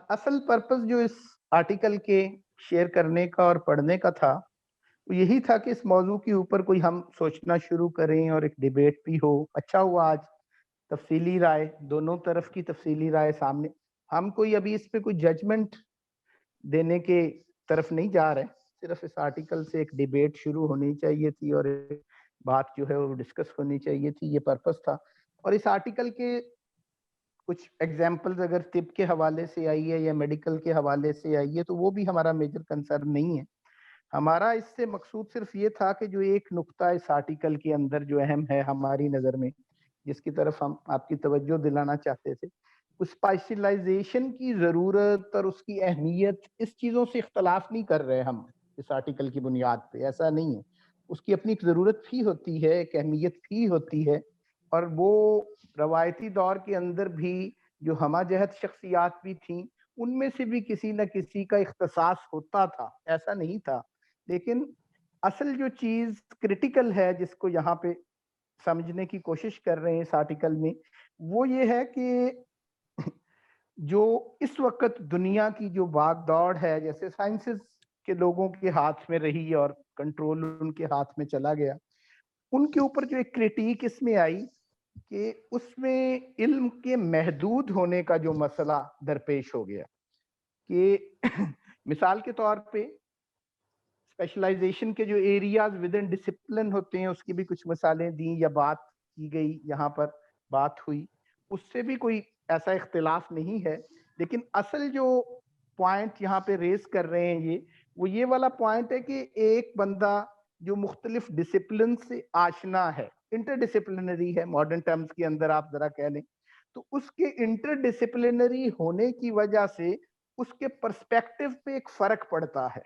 اصل پرپس جو اس آرٹیکل کے شیئر کرنے کا اور پڑھنے کا تھا وہ یہی تھا کہ اس موضوع کے اوپر کوئی ہم سوچنا شروع کریں اور ایک ڈیبیٹ بھی ہو. اچھا ہوا آج تفصیلی رائے، دونوں طرف کی تفصیلی رائے سامنے. ہم کوئی ابھی اس پہ کوئی ججمنٹ دینے کے طرف نہیں جا رہے، صرف اس آرٹیکل سے ایک ڈیبیٹ شروع ہونی چاہیے تھی اور ایک بات جو ہے وہ ڈسکس ہونی چاہیے تھی، یہ پرپس تھا. اور اس آرٹیکل کے کچھ ایگزامپلز اگر طب کے حوالے سے آئی ہے یا میڈیکل کے حوالے سے آئی ہے تو وہ بھی ہمارا میجر کنسرن نہیں ہے. ہمارا اس سے مقصود صرف یہ تھا کہ جو ایک نقطہ اس آرٹیکل کے اندر جو اہم ہے ہماری نظر میں، جس کی طرف ہم آپ کی توجہ دلانا چاہتے تھے، اسپیشلائزیشن کی ضرورت اور اس کی اہمیت، اس چیزوں سے اختلاف نہیں کر رہے ہم اس آرٹیکل کی بنیاد پہ، ایسا نہیں ہے. اس کی اپنی ایک ضرورت بھی ہوتی ہے، ایک اہمیت بھی ہوتی ہے، اور وہ روایتی دور کے اندر بھی جو ہمہ جہت شخصیات بھی تھیں ان میں سے بھی کسی نہ کسی کا اختصاص ہوتا تھا، ایسا نہیں تھا. لیکن اصل جو چیز کریٹیکل ہے جس کو یہاں پہ سمجھنے کی کوشش کر رہے ہیں اس آرٹیکل میں، وہ یہ ہے کہ جو اس وقت دنیا کی جو بھاگ دوڑ ہے، جیسے سائنسز کے لوگوں کے ہاتھ میں رہی اور کنٹرول ان کے ہاتھ میں چلا گیا، ان کے اوپر جو ایک کریٹیک اس میں آئی کہ اس میں علم کے محدود ہونے کا جو مسئلہ درپیش ہو گیا. کہ مثال کے طور پہ اسپیشلائزیشن کے جو ایریاز ود ان ڈسپلن ہوتے ہیں، اس کی بھی کچھ مثالیں دیں یا بات کی گئی، یہاں پر بات ہوئی، اس سے بھی کوئی ایسا اختلاف نہیں ہے. لیکن اصل جو پوائنٹ یہاں پہ ریز کر رہے ہیں وہ یہ والا پوائنٹ ہے کہ ایک بندہ جو مختلف ڈسپلن سے آشنا ہے، انٹر ڈسپلنری ہے ماڈرن ٹرمز کے اندر آپ ذرا کہہ لیں، تو اس کے انٹر ڈسپلنری ہونے کی وجہ سے اس کے پرسپیکٹو پہ ایک فرق پڑتا ہے.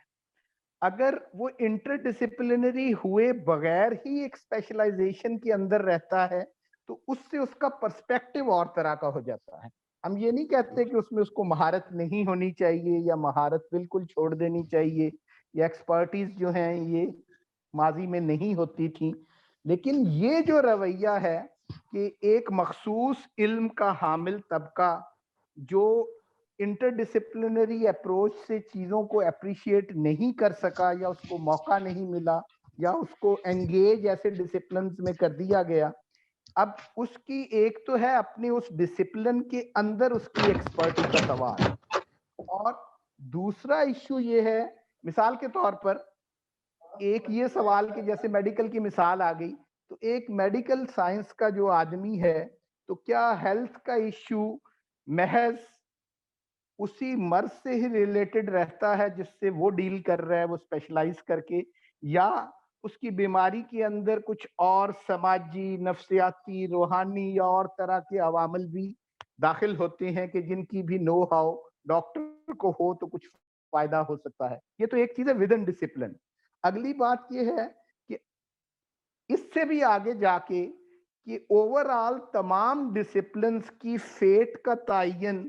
اگر وہ انٹر ڈسپلنری ہوئے بغیر ہی ایک اسپیشلائزیشن کے اندر رہتا ہے تو اس سے اس کا پرسپیکٹو اور طرح کا ہو جاتا ہے. ہم یہ نہیں کہتے کہ اس میں اس کو مہارت نہیں ہونی چاہیے یا مہارت بالکل چھوڑ دینی چاہیے یا ایکسپرٹیز جو ہیں یہ ماضی میں نہیں ہوتی تھی، لیکن یہ جو رویہ ہے کہ ایک مخصوص علم کا حامل طبقہ جو انٹر ڈسپلنری اپروچ سے چیزوں کو اپریشیٹ نہیں کر سکا یا اس کو موقع نہیں ملا یا اس کو انگیج ایسے ڈسپلنز میں کر دیا گیا، اب اس کی ایک تو ہے اپنے اس ڈسپلن کے اندر اس کی ایکسپرٹی کا سوال، اور دوسرا ایشو یہ ہے مثال کے طور پر ایک یہ سوال کہ جیسے میڈیکل کی مثال آ گئی، تو ایک میڈیکل سائنس کا جو آدمی ہے تو کیا ہیلتھ کا ایشو محض اسی مرض سے ہی ریلیٹڈ رہتا ہے جس سے وہ ڈیل کر رہا ہے وہ اسپیشلائز کر کے، یا اس کی بیماری کے اندر کچھ اور سماجی، نفسیاتی، روحانی یا اور طرح کے عوامل بھی داخل ہوتے ہیں کہ جن کی بھی نو ہاؤ ڈاکٹر کو ہو تو کچھ فائدہ ہو سکتا ہے. یہ تو ایک چیز ہے ود ان ڈسپلن. اگلی بات یہ ہے کہ اس سے بھی آگے جا کے کہ اوورآل تمام ڈسپلنز کی فیٹ کا تعین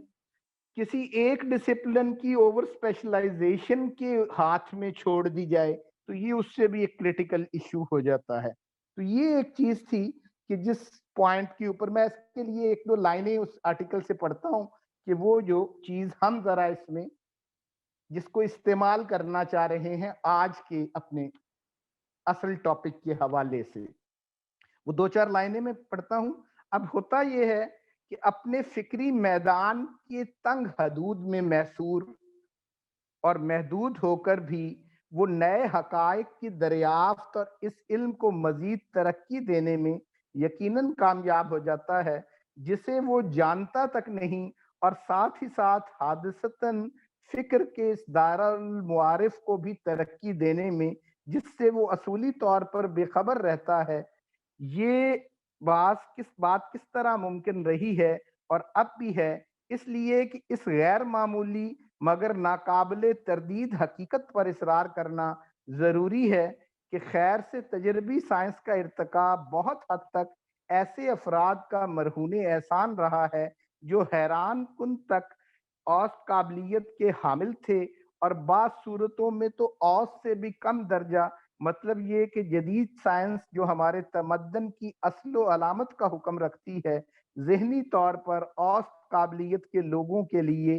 کسی ایک ڈسپلن کی اوور اسپیشلائزیشن کے ہاتھ میں چھوڑ دی جائے تو یہ اس سے بھی ایک کریٹیکل ایشو ہو جاتا ہے. تو یہ ایک چیز تھی کہ جس پوائنٹ کے اوپر میں اس کے لیے ایک دو لائنیں اس آرٹیکل سے پڑھتا ہوں کہ وہ جو چیز ہم ذرا اس میں جس کو استعمال کرنا چاہ رہے ہیں آج کے اپنے اصل ٹاپک کے حوالے سے، وہ دو چار لائنیں میں پڑھتا ہوں. اب ہوتا یہ ہے کہ اپنے فکری میدان کے تنگ حدود میں محصور اور محدود ہو کر بھی وہ نئے حقائق کی دریافت اور اس علم کو مزید ترقی دینے میں یقیناً کامیاب ہو جاتا ہے جسے وہ جانتا تک نہیں، اور ساتھ ہی ساتھ حادثتاً فکر کے اس دائرہ المعارف کو بھی ترقی دینے میں جس سے وہ اصولی طور پر بے خبر رہتا ہے. یہ بات کس طرح ممکن رہی ہے اور اب بھی ہے، اس لیے کہ اس غیر معمولی مگر ناقابل تردید حقیقت پر اصرار کرنا ضروری ہے کہ خیر سے تجربی سائنس کا ارتکاب بہت حد تک ایسے افراد کا مرہون احسان رہا ہے جو حیران کن تک اوسط قابلیت کے حامل تھے، اور بعض صورتوں میں تو اوسط سے بھی کم درجہ، مطلب یہ کہ جدید سائنس جو ہمارے تمدن کی اصل و علامت کا حکم رکھتی ہے ذہنی طور پر اوسط قابلیت کے لوگوں کے لیے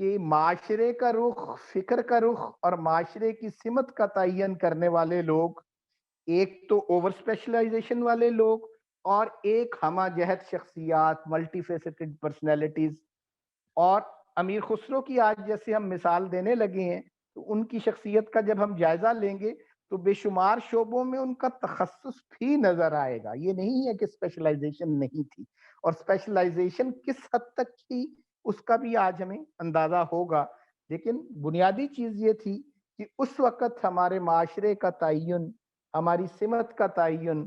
کہ معاشرے کا رخ، فکر کا رخ اور معاشرے کی سمت کا تعین کرنے والے لوگ، ایک تو اوور اسپیشلائزیشن والے لوگ اور ایک ہمہ جہت شخصیات، ملٹی فیسٹڈ پرسنالٹیز. اور امیر خسرو کی آج جیسے ہم مثال دینے لگے ہیں تو ان کی شخصیت کا جب ہم جائزہ لیں گے تو بے شمار شعبوں میں ان کا تخصص بھی نظر آئے گا. یہ نہیں ہے کہ اسپیشلائزیشن نہیں تھی، اور اسپیشلائزیشن کس حد تک تھی اس کا بھی آج ہمیں اندازہ ہوگا. لیکن بنیادی چیز یہ تھی کہ اس وقت ہمارے معاشرے کا تعین، ہماری سمت کا تعین،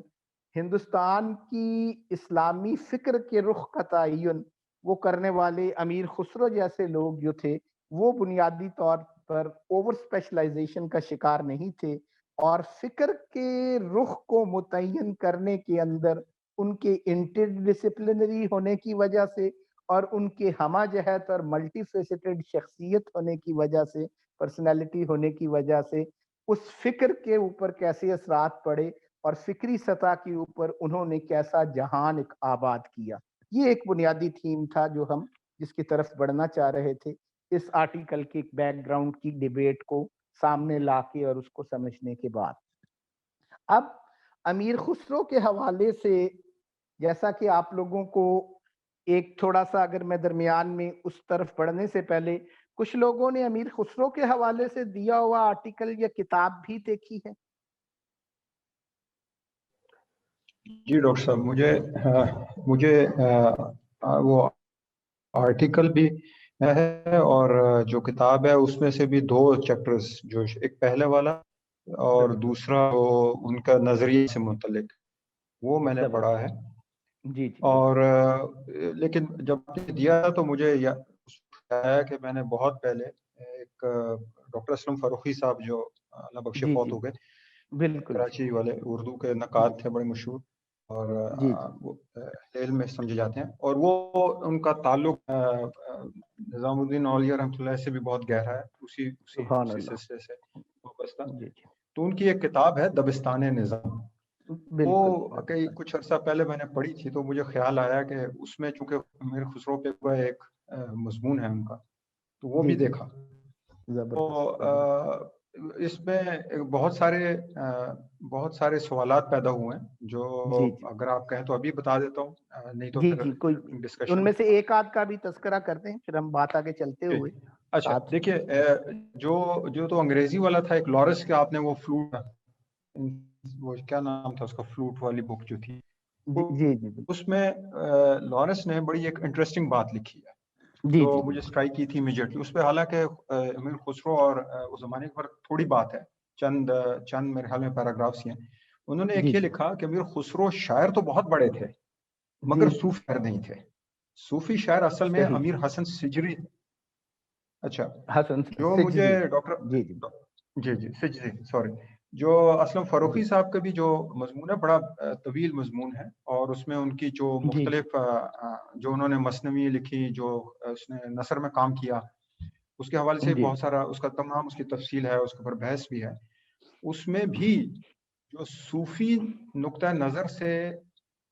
ہندوستان کی اسلامی فکر کے رخ کا تعین وہ کرنے والے امیر خسرو جیسے لوگ جو تھے وہ بنیادی طور پر اوور اسپیشلائزیشن کا شکار نہیں تھے، اور فکر کے رخ کو متعین کرنے کے اندر ان کے انٹر ڈسپلنری ہونے کی وجہ سے اور ان کے ہمہ جہت اور ملٹی فیسٹڈ شخصیت ہونے کی وجہ سے، پرسنالٹی ہونے کی وجہ سے اس فکر کے اوپر کیسے اثرات پڑے اور فکری سطح کے اوپر انہوں نے کیسا جہان ایک آباد کیا. یہ ایک بنیادی تھیم تھا جو ہم جس کی طرف بڑھنا چاہ رہے تھے اس آرٹیکل کے بیک گراؤنڈ کی ڈیبیٹ کو سامنے لا کے اور اس کو سمجھنے کے بعد. اب امیر خسرو کے حوالے سے جیسا کہ آپ لوگوں کو ایک تھوڑا سا، اگر میں درمیان میں اس طرف بڑھنے سے پہلے، کچھ لوگوں نے امیر خسرو کے حوالے سے دیا ہوا آرٹیکل یا کتاب بھی دیکھی ہے؟ جی ڈاکٹر صاحب، مجھے وہ آرٹیکل بھی ہے اور جو کتاب ہے اس میں سے بھی 2 چیپٹرز، جو ایک پہلے والا اور دوسرا وہ ان کا نظریے سے متعلق، وہ میں نے پڑھا ہے. جی جی. اور لیکن جب آپ نے دیا تو مجھے آیا کہ میں نے بہت پہلے ایک ڈاکٹر اسلم فاروقی صاحب جو اللہ بخشے فوت ہو گئے، بالکل کراچی والے، اردو کے نقاد تھے بڑے مشہور اور وہ علم میں سمجھے جاتے ہیں، اور وہ ان کا تعلق نظام الدین اولیاء رحمۃ اللہ سے بھی بہت گہرا ہے، اسی سلسلے سے وابستہ. تو ان کی ایک کتاب ہے دبستان نظام، وہ کچھ عرصہ پہلے میں نے پڑھی تھی، تو مجھے خیال آیا کہ اس میں چونکہ امیر خسرو پہ پورا ایک مضمون ہے ان کا، تو وہ بھی دیکھا. تو اس میں بہت سارے سوالات پیدا ہوئے ہیں جو اگر آپ کہیں تو ابھی بتا دیتا ہوں، نہیں تو پھر ڈسکشن ان میں سے ایک آدھ کا بھی تذکرہ کرتے ہیں پھر ہم بات آگے چلتے ہوئے. اچھا دیکھیے، جو تو انگریزی والا تھا، ایک لارنس کا، آپ نے وہ فلوٹ، وہ کیا نام تھا اس کا، فلوٹ والی بک جو تھی، اس میں لارنس نے بڑی ایک انٹرسٹنگ بات لکھی ہے جو مجھے اسٹرائک کی تھی امیڈیٹلی. اس پہ حالانکہ امیر خسرو اور اس زمانے پر تھوڑی بات ہے، چند میرے خیال میں پیراگرافس ہیں. انہوں نے ایک یہ لکھا کہ امیر خسرو شاعر تو بہت بڑے تھے مگر صوفی شاعر نہیں تھے. صوفی شاعر اصل میں امیر حسن سجری. اچھا، جو مجھے ڈاکٹر سجری، سوری، جو اسلم فاروقی صاحب کا بھی جو مضمون ہے بڑا طویل مضمون ہے، اور اس میں ان کی جو مختلف جو انہوں نے مثنوی لکھی، جو اس نے نثر میں کام کیا، اس کے حوالے سے بہت سارا اس کا تمام اس کی تفصیل ہے، اس کے اوپر بحث بھی ہے. اس میں بھی جو صوفی نقطہ نظر سے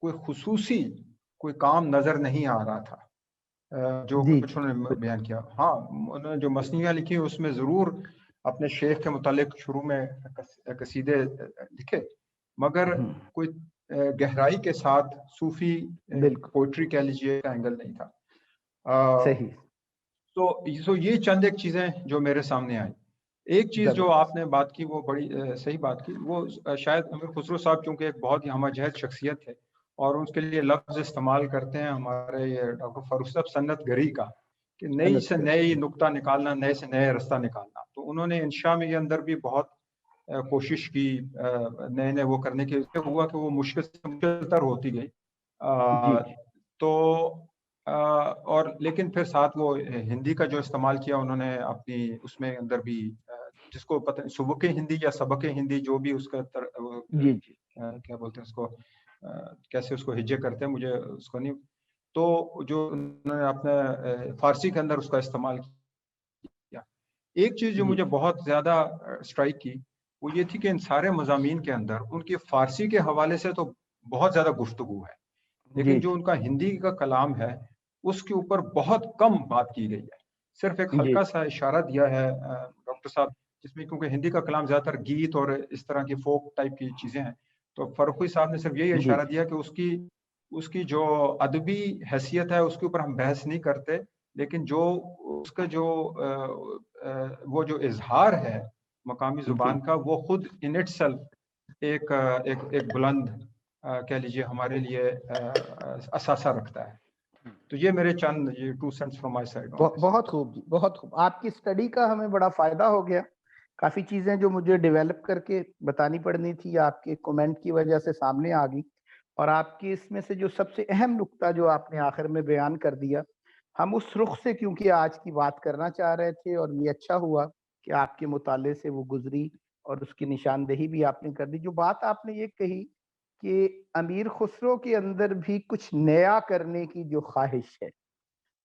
کوئی خصوصی کوئی کام نظر نہیں آ رہا تھا جو کچھ انہوں نے بیان کیا. ہاں، انہوں نے جو مثنیہ لکھی اس میں ضرور اپنے شیخ کے متعلق شروع میں قصیدے لکھے، مگر کوئی گہرائی کے ساتھ صوفی پوئٹری کہہ لیجیے کا اینگل نہیں تھا. تو یہ چند ایک چیزیں جو میرے سامنے آئی. ایک چیز جو آپ نے بات کی وہ بڑی صحیح بات کی، وہ شاید امیر خسرو صاحب چونکہ ایک بہت ہی ہمہ جہت شخصیت ہے اور اس کے لیے لفظ استعمال کرتے ہیں ہمارے یہ ڈاکٹر فاروق صاحب سنت گری کا، کہ نئی سے نئی نقطہ نکالنا، نئے سے نئے رستہ نکالنا. تو انہوں نے انشاء میں اندر بھی بہت کوشش کی نئے وہ کرنے کے. ہوا کہ وہ مشکل سے مشکل تر ہوتی گئی. تو اور لیکن پھر ساتھ وہ ہندی کا جو استعمال کیا انہوں نے اپنی اس میں اندر بھی، جس کو پتہ سبق ہندی یا سبق ہندی جو بھی اس کا کیا بولتے ہیں اس کو، کیسے اس کو ہجے کرتے ہیں مجھے اس کو نہیں. تو جو انہوں نے اپنے فارسی کے اندر اس کا استعمال کیا. ایک چیز جو مجھے بہت زیادہ اسٹرائک کی وہ یہ تھی کہ ان سارے مضامین کے اندر ان کی فارسی کے حوالے سے تو بہت زیادہ گفتگو ہے، لیکن جو ان کا ہندی کا کلام ہے اس کے اوپر بہت کم بات کی گئی ہے. صرف ایک ہلکا سا اشارہ دیا ہے ڈاکٹر صاحب، جس میں کیونکہ ہندی کا کلام زیادہ تر گیت اور اس طرح کی فوک ٹائپ کی چیزیں ہیں، تو فروخی صاحب نے صرف یہی اشارہ دیا کہ اس کی جو ادبی حیثیت ہے اس کے اوپر ہم بحث نہیں کرتے، لیکن جو اس کا جو وہ جو اظہار ہے مقامی زبان کا، وہ خود ان اٹ سیلف ایک بلند کہہ لیجیے ہمارے لیے اثاثہ رکھتا ہے. تو یہ میرے چند یہ 2 cents فرام مائی سائڈ. بہت خوب جی، بہت خوب. آپ کی اسٹڈی کا ہمیں بڑا فائدہ ہو گیا. کافی چیزیں جو مجھے ڈیولپ کر کے بتانی پڑنی تھی آپ کے کومنٹ کی وجہ سے سامنے آ گئی، اور آپ کی اس میں سے جو سب سے اہم نقطہ جو آپ نے آخر میں بیان کر دیا، ہم اس رخ سے کیونکہ آج کی بات کرنا چاہ رہے تھے، اور یہ اچھا ہوا کہ آپ کے مطالعے سے وہ گزری اور اس کی نشاندہی بھی آپ نے کر دی. جو بات آپ نے یہ کہی کہ امیر خسرو کے اندر بھی کچھ نیا کرنے کی جو خواہش ہے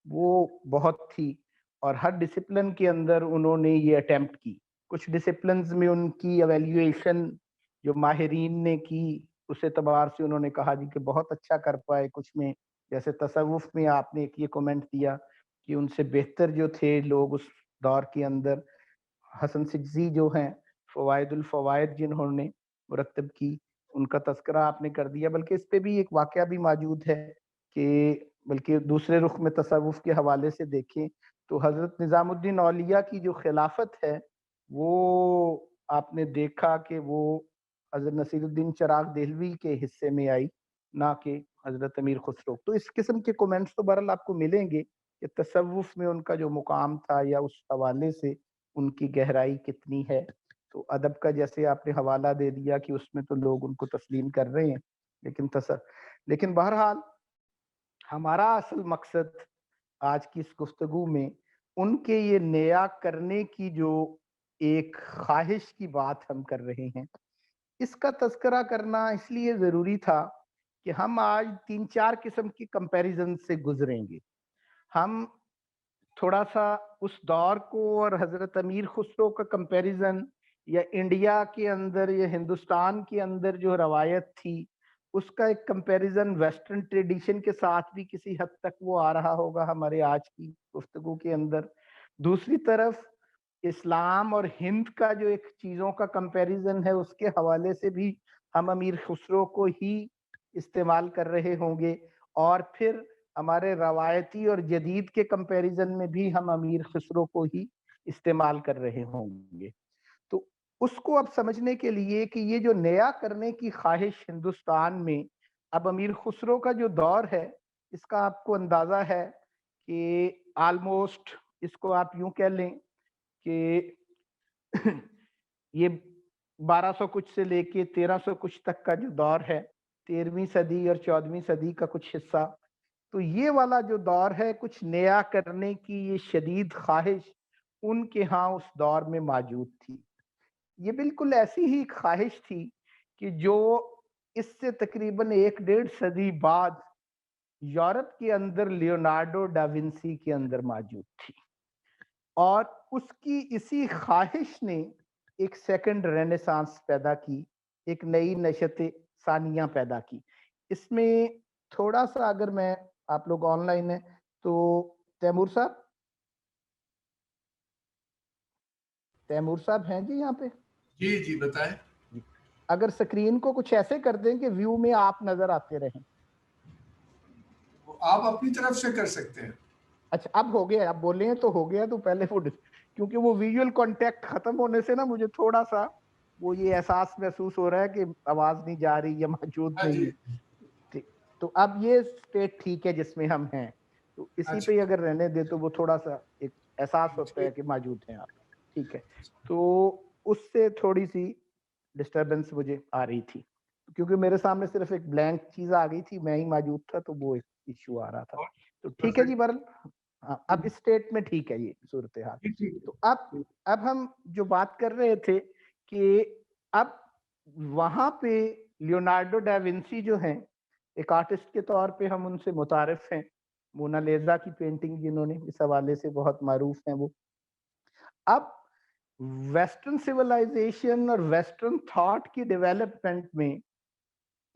وہ بہت تھی، اور ہر ڈسپلن کے اندر انہوں نے یہ اٹیمپٹ کی. کچھ ڈسپلنز میں ان کی ایویلیویشن جو ماہرین نے کی اس اعتبار سے انہوں نے کہا جی کہ بہت اچھا کر پائے. کچھ میں جیسے تصوف میں آپ نے ایک یہ کومنٹ دیا کہ ان سے بہتر جو تھے لوگ اس دور کے اندر حسن سجزی جو ہیں، فوائد الفوائد جنہوں نے مرتب کی، ان کا تذکرہ آپ نے کر دیا. بلکہ اس پہ بھی ایک واقعہ بھی موجود ہے کہ بلکہ دوسرے رخ میں تصوف کے حوالے سے دیکھیں تو حضرت نظام الدین اولیاء کی جو خلافت ہے وہ آپ نے دیکھا کہ وہ حضرت نصیر الدین چراغ دہلوی کے حصے میں آئی، نہ کہ حضرت امیر خسرو. تو اس قسم کے کومنٹس تو بہرحال آپ کو ملیں گے کہ تصوف میں ان کا جو مقام تھا یا اس حوالے سے ان کی گہرائی کتنی ہے. تو ادب کا جیسے آپ نے حوالہ دے دیا کہ اس میں تو لوگ ان کو تسلیم کر رہے ہیں، لیکن بہرحال ہمارا اصل مقصد آج کی اس گفتگو میں ان کے یہ نیا کرنے کی جو ایک خواہش کی بات ہم کر رہے ہیں، اس کا تذکرہ کرنا اس لیے ضروری تھا کہ ہم آج 3-4 قسم کی کمپیریزن سے گزریں گے. ہم تھوڑا سا اس دور کو اور حضرت امیر خسرو کا کمپیریزن، یا انڈیا کے اندر یا ہندوستان کے اندر جو روایت تھی اس کا ایک کمپیریزن ویسٹرن ٹریڈیشن کے ساتھ بھی کسی حد تک وہ آ رہا ہوگا ہمارے آج کی گفتگو کے اندر. دوسری طرف اسلام اور ہند کا جو ایک چیزوں کا کمپیریزن ہے اس کے حوالے سے بھی ہم امیر خسرو کو ہی استعمال کر رہے ہوں گے، اور پھر ہمارے روایتی اور جدید کے کمپیریزن میں بھی ہم امیر خسرو کو ہی استعمال کر رہے ہوں گے. تو اس کو اب سمجھنے کے لیے کہ یہ جو نیا کرنے کی خواہش ہندوستان میں اب امیر خسرو کا جو دور ہے، اس کا آپ کو اندازہ ہے کہ آلموسٹ اس کو آپ یوں کہہ لیں کہ یہ 1200 کچھ سے لے کے 1300 کچھ تک کا جو دور ہے، 13ویں صدی اور 14ویں صدی کا کچھ حصہ، تو یہ والا جو دور ہے کچھ نیا کرنے کی یہ شدید خواہش ان کے ہاں اس دور میں موجود تھی. یہ بالکل ایسی ہی خواہش تھی کہ جو اس سے تقریباً 1-1.5 صدی بعد یورپ کے اندر لیونارڈو ڈا ونسی کے اندر موجود تھی، اور اس کی اسی خواہش نے ایک سیکنڈ رینیسانس پیدا کی، ایک نئی نشت ثانیہ پیدا کی. اس میں تھوڑا سا اگر میں، آپ لوگ آن لائن ہیں تو تیمور صاحب ہیں جی یہاں پہ؟ جی بتائیں. اگر سکرین کو کچھ ایسے کر دیں کہ ویو میں آپ نظر آتے رہیں. آپ اپنی طرف سے کر سکتے ہیں. اچھا اب ہو گیا، اب بولے ہیں تو ہو گیا. تو پہلے وہ کیونکہ وہ ویژول کانٹیکٹ ختم ہونے سے نا مجھے تھوڑا سا وہ یہ احساس محسوس ہو رہا ہے کہ آواز نہیں جا رہی یا موجود نہیں ہے. تو اب یہ اسٹیٹ ٹھیک ہے جس میں ہم ہیں، تو اسی پہ اگر رہنے دے تو وہ تھوڑا سا ایک احساس ہوتا ہے کہ موجود ہیں آپ. ٹھیک ہے، تو اس سے تھوڑی سی ڈسٹربنس مجھے آ رہی تھی کیونکہ میرے سامنے صرف ایک بلینک چیز آ گئی تھی، میں ہی موجود تھا، تو وہ ایک ایشو آ رہا تھا. تو ٹھیک ہے جی برل، اب اس اسٹیٹ میں ٹھیک ہے یہ صورتحال. تو اب ہم جو بات کر رہے تھے کہ اب وہاں پہ لیونارڈو ڈا ونسی جو ہیں، ایک آرٹسٹ کے طور پہ ہم ان سے متعارف ہیں، مونا لیزا کی پینٹنگ جنہوں نے اس حوالے سے بہت معروف ہیں وہ. اب ویسٹرن سیولائزیشن اور ویسٹرن تھاٹ کی ڈیولپمنٹ میں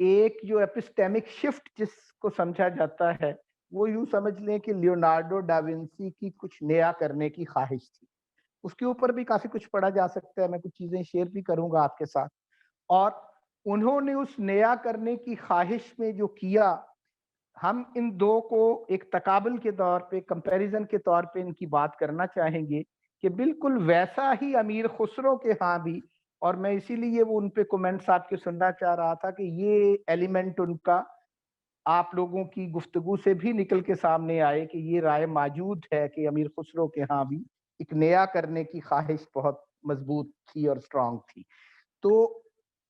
ایک جو ایپسٹیمک شفٹ جس کو سمجھا جاتا ہے وہ یوں سمجھ لیں کہ لیونارڈو ڈاوینسی کی کچھ نیا کرنے کی خواہش تھی. اس کے اوپر بھی کافی کچھ پڑھا جا سکتا ہے, میں کچھ چیزیں شیئر بھی کروں گا آپ کے ساتھ. اور انہوں نے اس نیا کرنے کی خواہش میں جو کیا, ہم ان دو کو ایک تقابل کے طور پہ, کمپیریزن کے طور پہ ان کی بات کرنا چاہیں گے کہ بالکل ویسا ہی امیر خسرو کے ہاں بھی, اور میں اسی لیے وہ ان پہ کومنٹس آپ کے سننا چاہ رہا تھا کہ یہ ایلیمنٹ ان کا آپ لوگوں کی گفتگو سے بھی نکل کے سامنے آئے کہ یہ رائے موجود ہے کہ امیر خسرو کے ہاں بھی ایک نیا کرنے کی خواہش بہت مضبوط تھی اور اسٹرانگ تھی. تو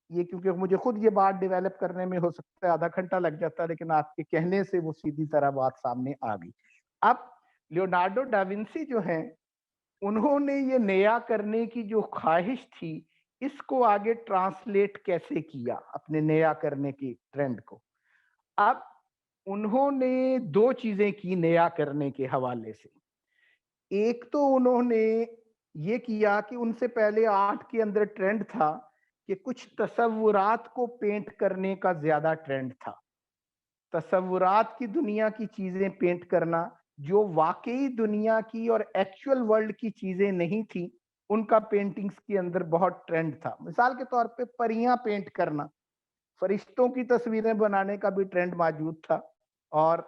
یہ کیونکہ مجھے خود یہ بات ڈیولپ کرنے میں ہو سکتا ہے آدھا گھنٹہ لگ جاتا ہے, لیکن آپ کے کہنے سے وہ سیدھی طرح بات سامنے آ گئی. اب لیونارڈو ڈاوینسی جو ہیں, انہوں نے یہ نیا کرنے کی جو خواہش تھی اس کو آگے ٹرانسلیٹ کیسے کیا اپنے نیا کرنے کی ٹرینڈ کو. اب انہوں نے دو چیزیں کی نیا کرنے کے حوالے سے. ایک تو انہوں نے یہ کیا کہ ان سے پہلے آرٹ کے اندر ٹرینڈ تھا کہ کچھ تصورات کو پینٹ کرنے کا زیادہ ٹرینڈ تھا. تصورات کی دنیا کی چیزیں پینٹ کرنا جو واقعی دنیا کی اور ایکچوئل ورلڈ کی چیزیں نہیں تھی, ان کا پینٹنگز کے اندر بہت ٹرینڈ تھا. مثال کے طور پہ پریاں پینٹ کرنا, فرشتوں کی تصویریں بنانے کا بھی ٹرینڈ موجود تھا, اور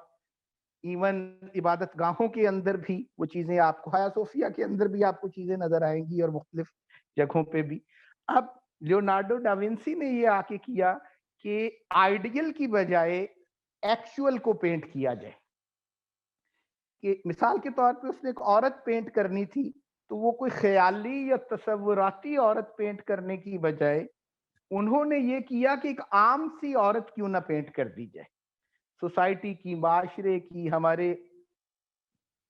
ایون عبادت گاہوں کے اندر بھی وہ چیزیں آپ کو, ہایا صوفیہ کے اندر بھی آپ کو چیزیں نظر آئیں گی اور مختلف جگہوں پہ بھی. اب لیونارڈو ڈاوینسی نے یہ آ کے کیا کہ آئیڈیل کی بجائے ایکچوئل کو پینٹ کیا جائے. کہ مثال کے طور پہ اس نے ایک عورت پینٹ کرنی تھی, تو وہ کوئی خیالی یا تصوراتی عورت پینٹ کرنے کی بجائے انہوں نے یہ کیا کہ ایک عام سی عورت کیوں نہ پینٹ کر دی جائے, سوسائٹی کی, معاشرے کی, ہمارے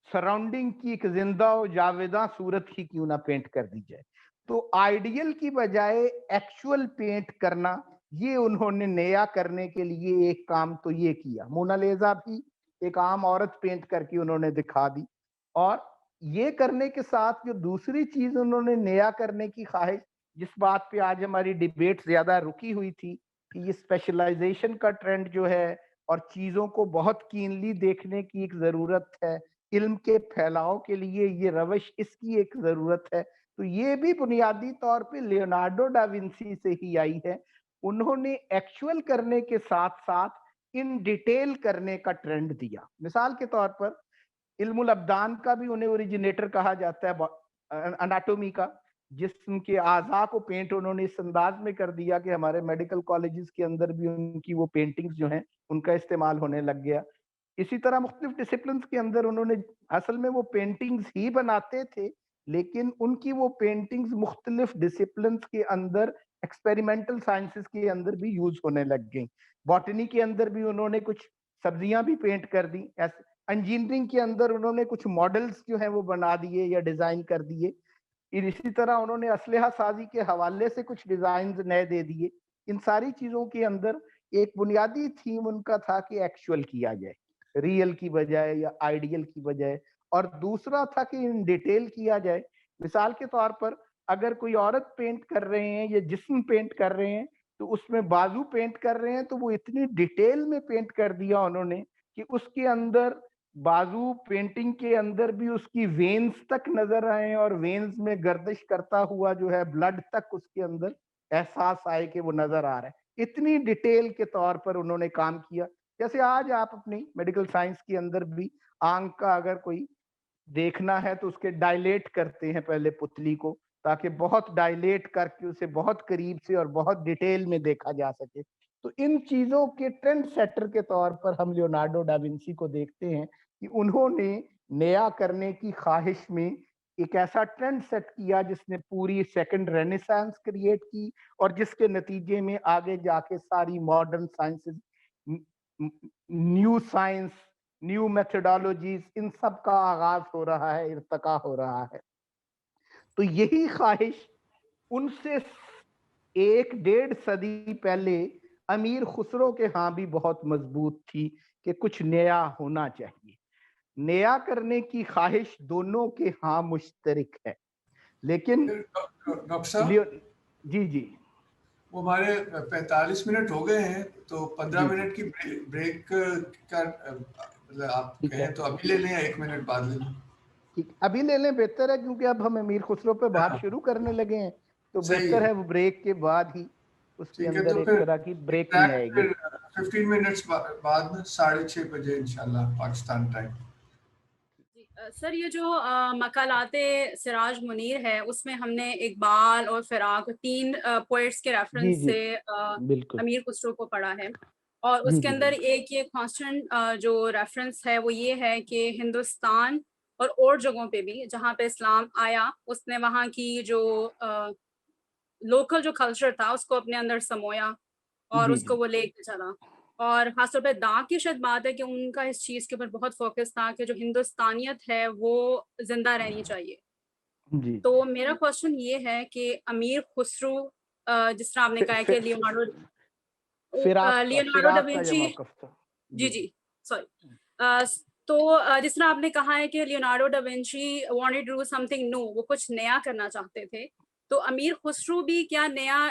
سراؤنڈنگ کی ایک زندہ و جاویداں صورت ہی کیوں نہ پینٹ کر دی جائے. تو آئیڈیل کی بجائے ایکچوئل پینٹ کرنا, یہ انہوں نے نیا کرنے کے لیے ایک کام تو یہ کیا. مونالیزا بھی ایک عام عورت پینٹ کر کے انہوں نے دکھا دی. اور یہ کرنے کے ساتھ جو دوسری چیز انہوں نے نیا کرنے کی خواہش, جس بات پہ آج ہماری ڈیبیٹ زیادہ رکی ہوئی تھی کہ یہ اسپیشلائزیشن کا ٹرینڈ جو ہے اور چیزوں کو بہت کینلی دیکھنے کی ایک ضرورت ہے, علم کے پھیلاؤ کے لیے یہ روش اس کی ایک ضرورت ہے, تو یہ بھی بنیادی طور پہ لیونارڈو ڈاوینسی سے ہی آئی ہے. انہوں نے ایکچوئل کرنے کے ساتھ ساتھ ان ڈیٹیل کرنے کا ٹرینڈ دیا. مثال کے طور پر علم الابدان کا بھی انہیں اوریجنیٹر کہا جاتا ہے, اناٹومی کا, جسم کے اعضاء کو پینٹ انہوں نے اس انداز میں کر دیا کہ ہمارے میڈیکل کالجز کے اندر بھی ان کی وہ پینٹنگز جو ہیں ان کا استعمال ہونے لگ گیا. اسی طرح مختلف ڈسپلنز کے اندر انہوں نے, اصل میں وہ پینٹنگز ہی بناتے تھے, لیکن ان کی وہ پینٹنگز مختلف ڈسپلنز کے اندر, ایکسپیریمنٹل سائنسز کے اندر بھی یوز ہونے لگ گئیں. باٹنی کے اندر بھی انہوں نے کچھ سبزیاں بھی پینٹ کر دی, انجینئرنگ کے اندر انہوں نے کچھ ماڈلز جو ہیں وہ بنا دیے یا ڈیزائن کر دیے. اسی طرح انہوں نے اسلحہ سازی کے حوالے سے کچھ ڈیزائنز نئے دے دیے. ان ساری چیزوں کے اندر ایک بنیادی تھیم ان کا تھا کہ ایکچوئل کیا جائے, ریئل کی بجائے یا آئیڈیل کی بجائے, اور دوسرا تھا کہ ان ڈیٹیل کیا جائے. مثال کے طور پر اگر کوئی عورت پینٹ کر رہے ہیں یا جسم پینٹ کر رہے ہیں, تو اس میں بازو پینٹ کر رہے ہیں, تو وہ اتنی ڈیٹیل میں پینٹ کر دیا انہوں نے کہ اس کے اندر بازو پینٹنگ کے اندر بھی اس کی وینز تک نظر آئے, اور وینز میں گردش کرتا ہوا جو ہے بلڈ تک اس کے اندر احساس آئے کہ وہ نظر آ رہا ہے. اتنی ڈیٹیل کے طور پر انہوں نے کام کیا. جیسے آج آپ اپنی میڈیکل سائنس کے اندر بھی آنکھ کا اگر کوئی دیکھنا ہے تو اس کے ڈائلیٹ کرتے ہیں پہلے پتلی کو, تاکہ بہت ڈائلیٹ کر کے اسے بہت قریب سے اور بہت ڈیٹیل میں دیکھا جا سکے. تو ان چیزوں کے ٹرینڈ سیٹر کے طور پر ہم لیونارڈو ڈاوینسی کو دیکھتے ہیں کہ انہوں نے نیا کرنے کی خواہش میں ایک ایسا ٹرینڈ سیٹ کیا جس نے پوری سیکنڈ رینیسانس کریٹ کی, اور جس کے نتیجے میں آگے جا کے ساری modern sciences, new science, new methodologies, ان سب کا آغاز ہو رہا ہے, ارتقا ہو رہا ہے. تو یہی خواہش ان سے 1.5 صدی پہلے امیر خسرو کے ہاں بھی بہت مضبوط تھی کہ کچھ نیا ہونا چاہیے. نیا کرنے کی خواہش دونوں کے ہاں مشترک ہے, لیکن ڈاکٹر صاحب جی جی وہ ہمارے 45 منٹ ہو گئے ہیں, تو 15 منٹ کی بریک کا آپ کہیں تو ابھی لے لیں یا 1 منٹ بعد لے لیں؟ ٹھیک، ابھی لے لیں بہتر ہے، کیونکہ اب ہم امیر خسرو پہ بات شروع کرنے لگے ہیں، تو بہتر ہے وہ بریک کے بعد ہی اس کے اندر ایک طرح کی بریکنگ آئے گی۔ 15 منٹس بعد میں 6:30 بجے انشاءاللہ پاکستان ٹائم۔ سر یہ جو مقالات سراج منیر ہے اس میں ہم نے اقبال اور فراق 3 پوئٹس کے ریفرنس سے امیر خسرو کو پڑھا ہے، اور اس کے اندر ایک یہ کانسٹنٹ جو ریفرنس ہے وہ یہ ہے کہ ہندوستان اور جگہوں پہ بھی جہاں پہ اسلام آیا اس نے وہاں کی جو لوکل جو کلچر تھا اس کو اپنے اندر سمویا اور اس کو وہ لے کے چلا، اور خاص طور پہ داغ کی شاید بات ہے کہ ان کا اس چیز کے اوپر بہت فوکس تھا کہ جو ہندوستانیت ہے وہ زندہ رہنی چاہیے۔ تو میرا کوشچن یہ ہے کہ امیر خسرو جس طرح آپ نے کہا ہے کہ لیونارڈو ڈا ونچی، جی سوری، تو جس طرح آپ نے کہا ہے کہ Leonardo da Vinci wanted to do something new, وہ کچھ نیا کرنا چاہتے تھے، تو امیر خسرو بھی کیا نیا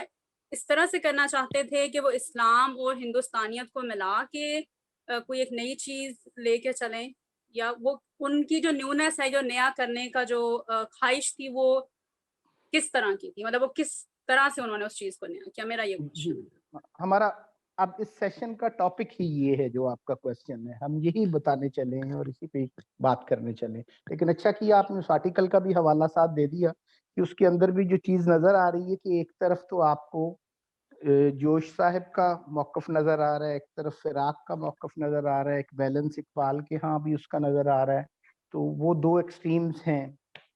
اس طرح سے کرنا چاہتے تھے کہ وہ اسلام اور ہندوستانیت کو ملا کے کوئی ایک نئی چیز لے کے چلیں، یا وہ ان کی جو نیونیس ہے، جو نیا کرنے کا جو خواہش تھی وہ کس طرح کی تھی، مطلب وہ کس طرح سے انہوں نے اس چیز کو نیا کیا؟ میرا یہ کوشچن ہے۔ ہمارا اب اس سیشن کا ٹاپک ہی یہ ہے جو آپ کا کوشچن ہے، ہم یہی بتانے چلے ہیں اور اسی پہ بات کرنے چلے، لیکن اچھا کیا آپ نے اس آرٹیکل کا بھی حوالہ ساتھ دے دیا کہ اس کے اندر بھی جو چیز نظر آ رہی ہے کہ ایک طرف تو آپ کو جوش صاحب کا موقف نظر آ رہا ہے، ایک طرف فراق کا موقف نظر آ رہا ہے، ایک بیلنس اقبال کے ہاں بھی اس کا نظر آ رہا ہے، تو وہ 2 ایکسٹریمز ہیں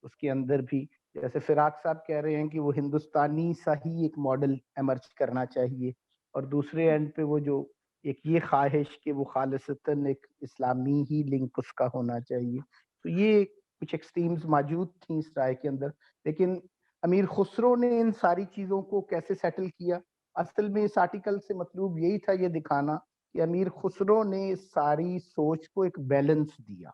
اس کے اندر بھی۔ جیسے فراق صاحب کہہ رہے ہیں کہ وہ ہندوستانی سا ہی ایک ماڈل ایمرج کرنا چاہیے، اور دوسرے اینڈ پہ وہ جو ایک یہ خواہش کہ وہ خالصتاً ایک اسلامی ہی لنک اس کا ہونا چاہیے، تو یہ کچھ ایکسٹریمز موجود تھیں اس رائے کے اندر۔ لیکن امیر خسرو نے ان ساری چیزوں کو کیسے سیٹل کیا؟ اصل میں اس آرٹیکل سے مطلوب یہی تھا یہ دکھانا کہ امیر خسرو نے ساری سوچ کو ایک بیلنس دیا،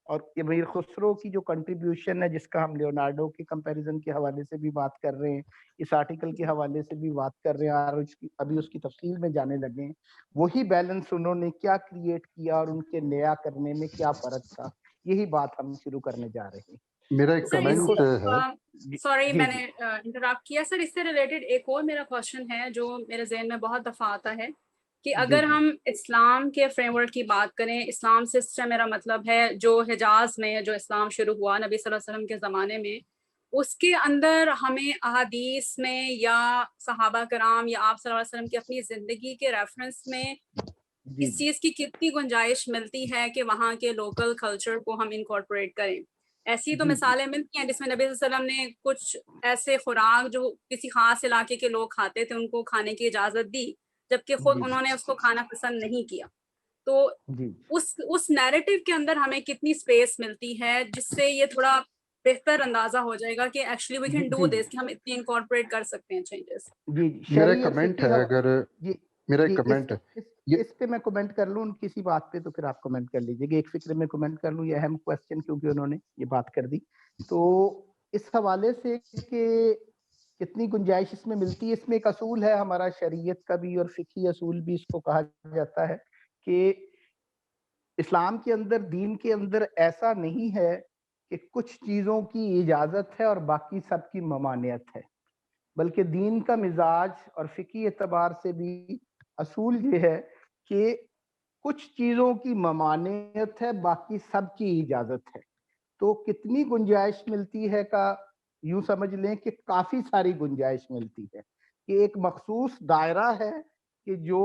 اور امیر خسرو کی جو کنٹریبیوشن ہے جس کا ہم لیونارڈو کے کمپیریزن کے حوالے سے بھی بات کر رہے ہیں، اس آرٹیکل کے حوالے سے بھی بات کر رہے ہیں، اور ابھی اس کی تفصیل میں جانے لگے ہیں، وہی بیلنس انہوں نے کیا کریٹ کیا اور ان کے نیا کرنے میں کیا فرق تھا، یہی بات ہم شروع کرنے جا رہے ہیں۔ میرا ایک کمنٹ ہے، سوری میں نے انٹرپٹ کیا سر، اس سے ریلیٹڈ ایک اور میرا کوشچن ہے جو میرے ذہن میں بہت دفعہ آتا ہے کہ اگر ہم اسلام کے فریم ورک کی بات کریں، اسلام سے میرا مطلب ہے جو حجاز میں جو اسلام شروع ہوا نبی صلی اللہ علیہ وسلم کے زمانے میں، اس کے اندر ہمیں احادیث میں یا صحابہ کرام یا آپ صلی اللہ علیہ وسلم کی اپنی زندگی کے ریفرنس میں اس چیز کی کتنی گنجائش ملتی ہے کہ وہاں کے لوکل کلچر کو ہم انکارپوریٹ کریں؟ ایسی تو مثالیں ملتی ہیں جس میں نبی صلی اللہ علیہ وسلم نے کچھ ایسے خوراک جو کسی خاص علاقے کے لوگ کھاتے تھے ان کو کھانے کی اجازت دی، جبکہ خود انہوں نے اس کو کھانا پسند نہیں کیا، تو اس نیریٹو کے اندر ہمیں کتنی اسپیس ملتی ہے جس سے یہ تھوڑا بہتر اندازہ ہو جائے گا کہ actually we can do this, کہ ہم اتنی انکارپوریٹ کر سکتے ہیں چینجز۔ میرا کمنٹ ہے، اگر میرا ایک کمنٹ ہے اس پہ میں کمنٹ کر لوں کسی بات پہ تو پھر آپ کمنٹ کر لیجیے گا، ایک فکر میں کمنٹ کر لوں، یہ اہم کوسچن کیونکہ انہوں نے یہ بات کر دی، تو اس حوالے سے کہ کتنی گنجائش اس میں ملتی ہے، اس میں ایک اصول ہے ہمارا شریعت کا بھی اور فقہی اصول بھی اس کو کہا جاتا ہے کہ اسلام کے اندر، دین کے اندر ایسا نہیں ہے کہ کچھ چیزوں کی اجازت ہے اور باقی سب کی ممانعت ہے، بلکہ دین کا مزاج اور فقہی اعتبار سے بھی اصول یہ ہے کہ کچھ چیزوں کی ممانعت ہے، باقی سب کی اجازت ہے۔ تو کتنی گنجائش ملتی ہے کا یوں سمجھ لیں کہ کافی ساری گنجائش ملتی ہے، کہ ایک مخصوص دائرہ ہے کہ جو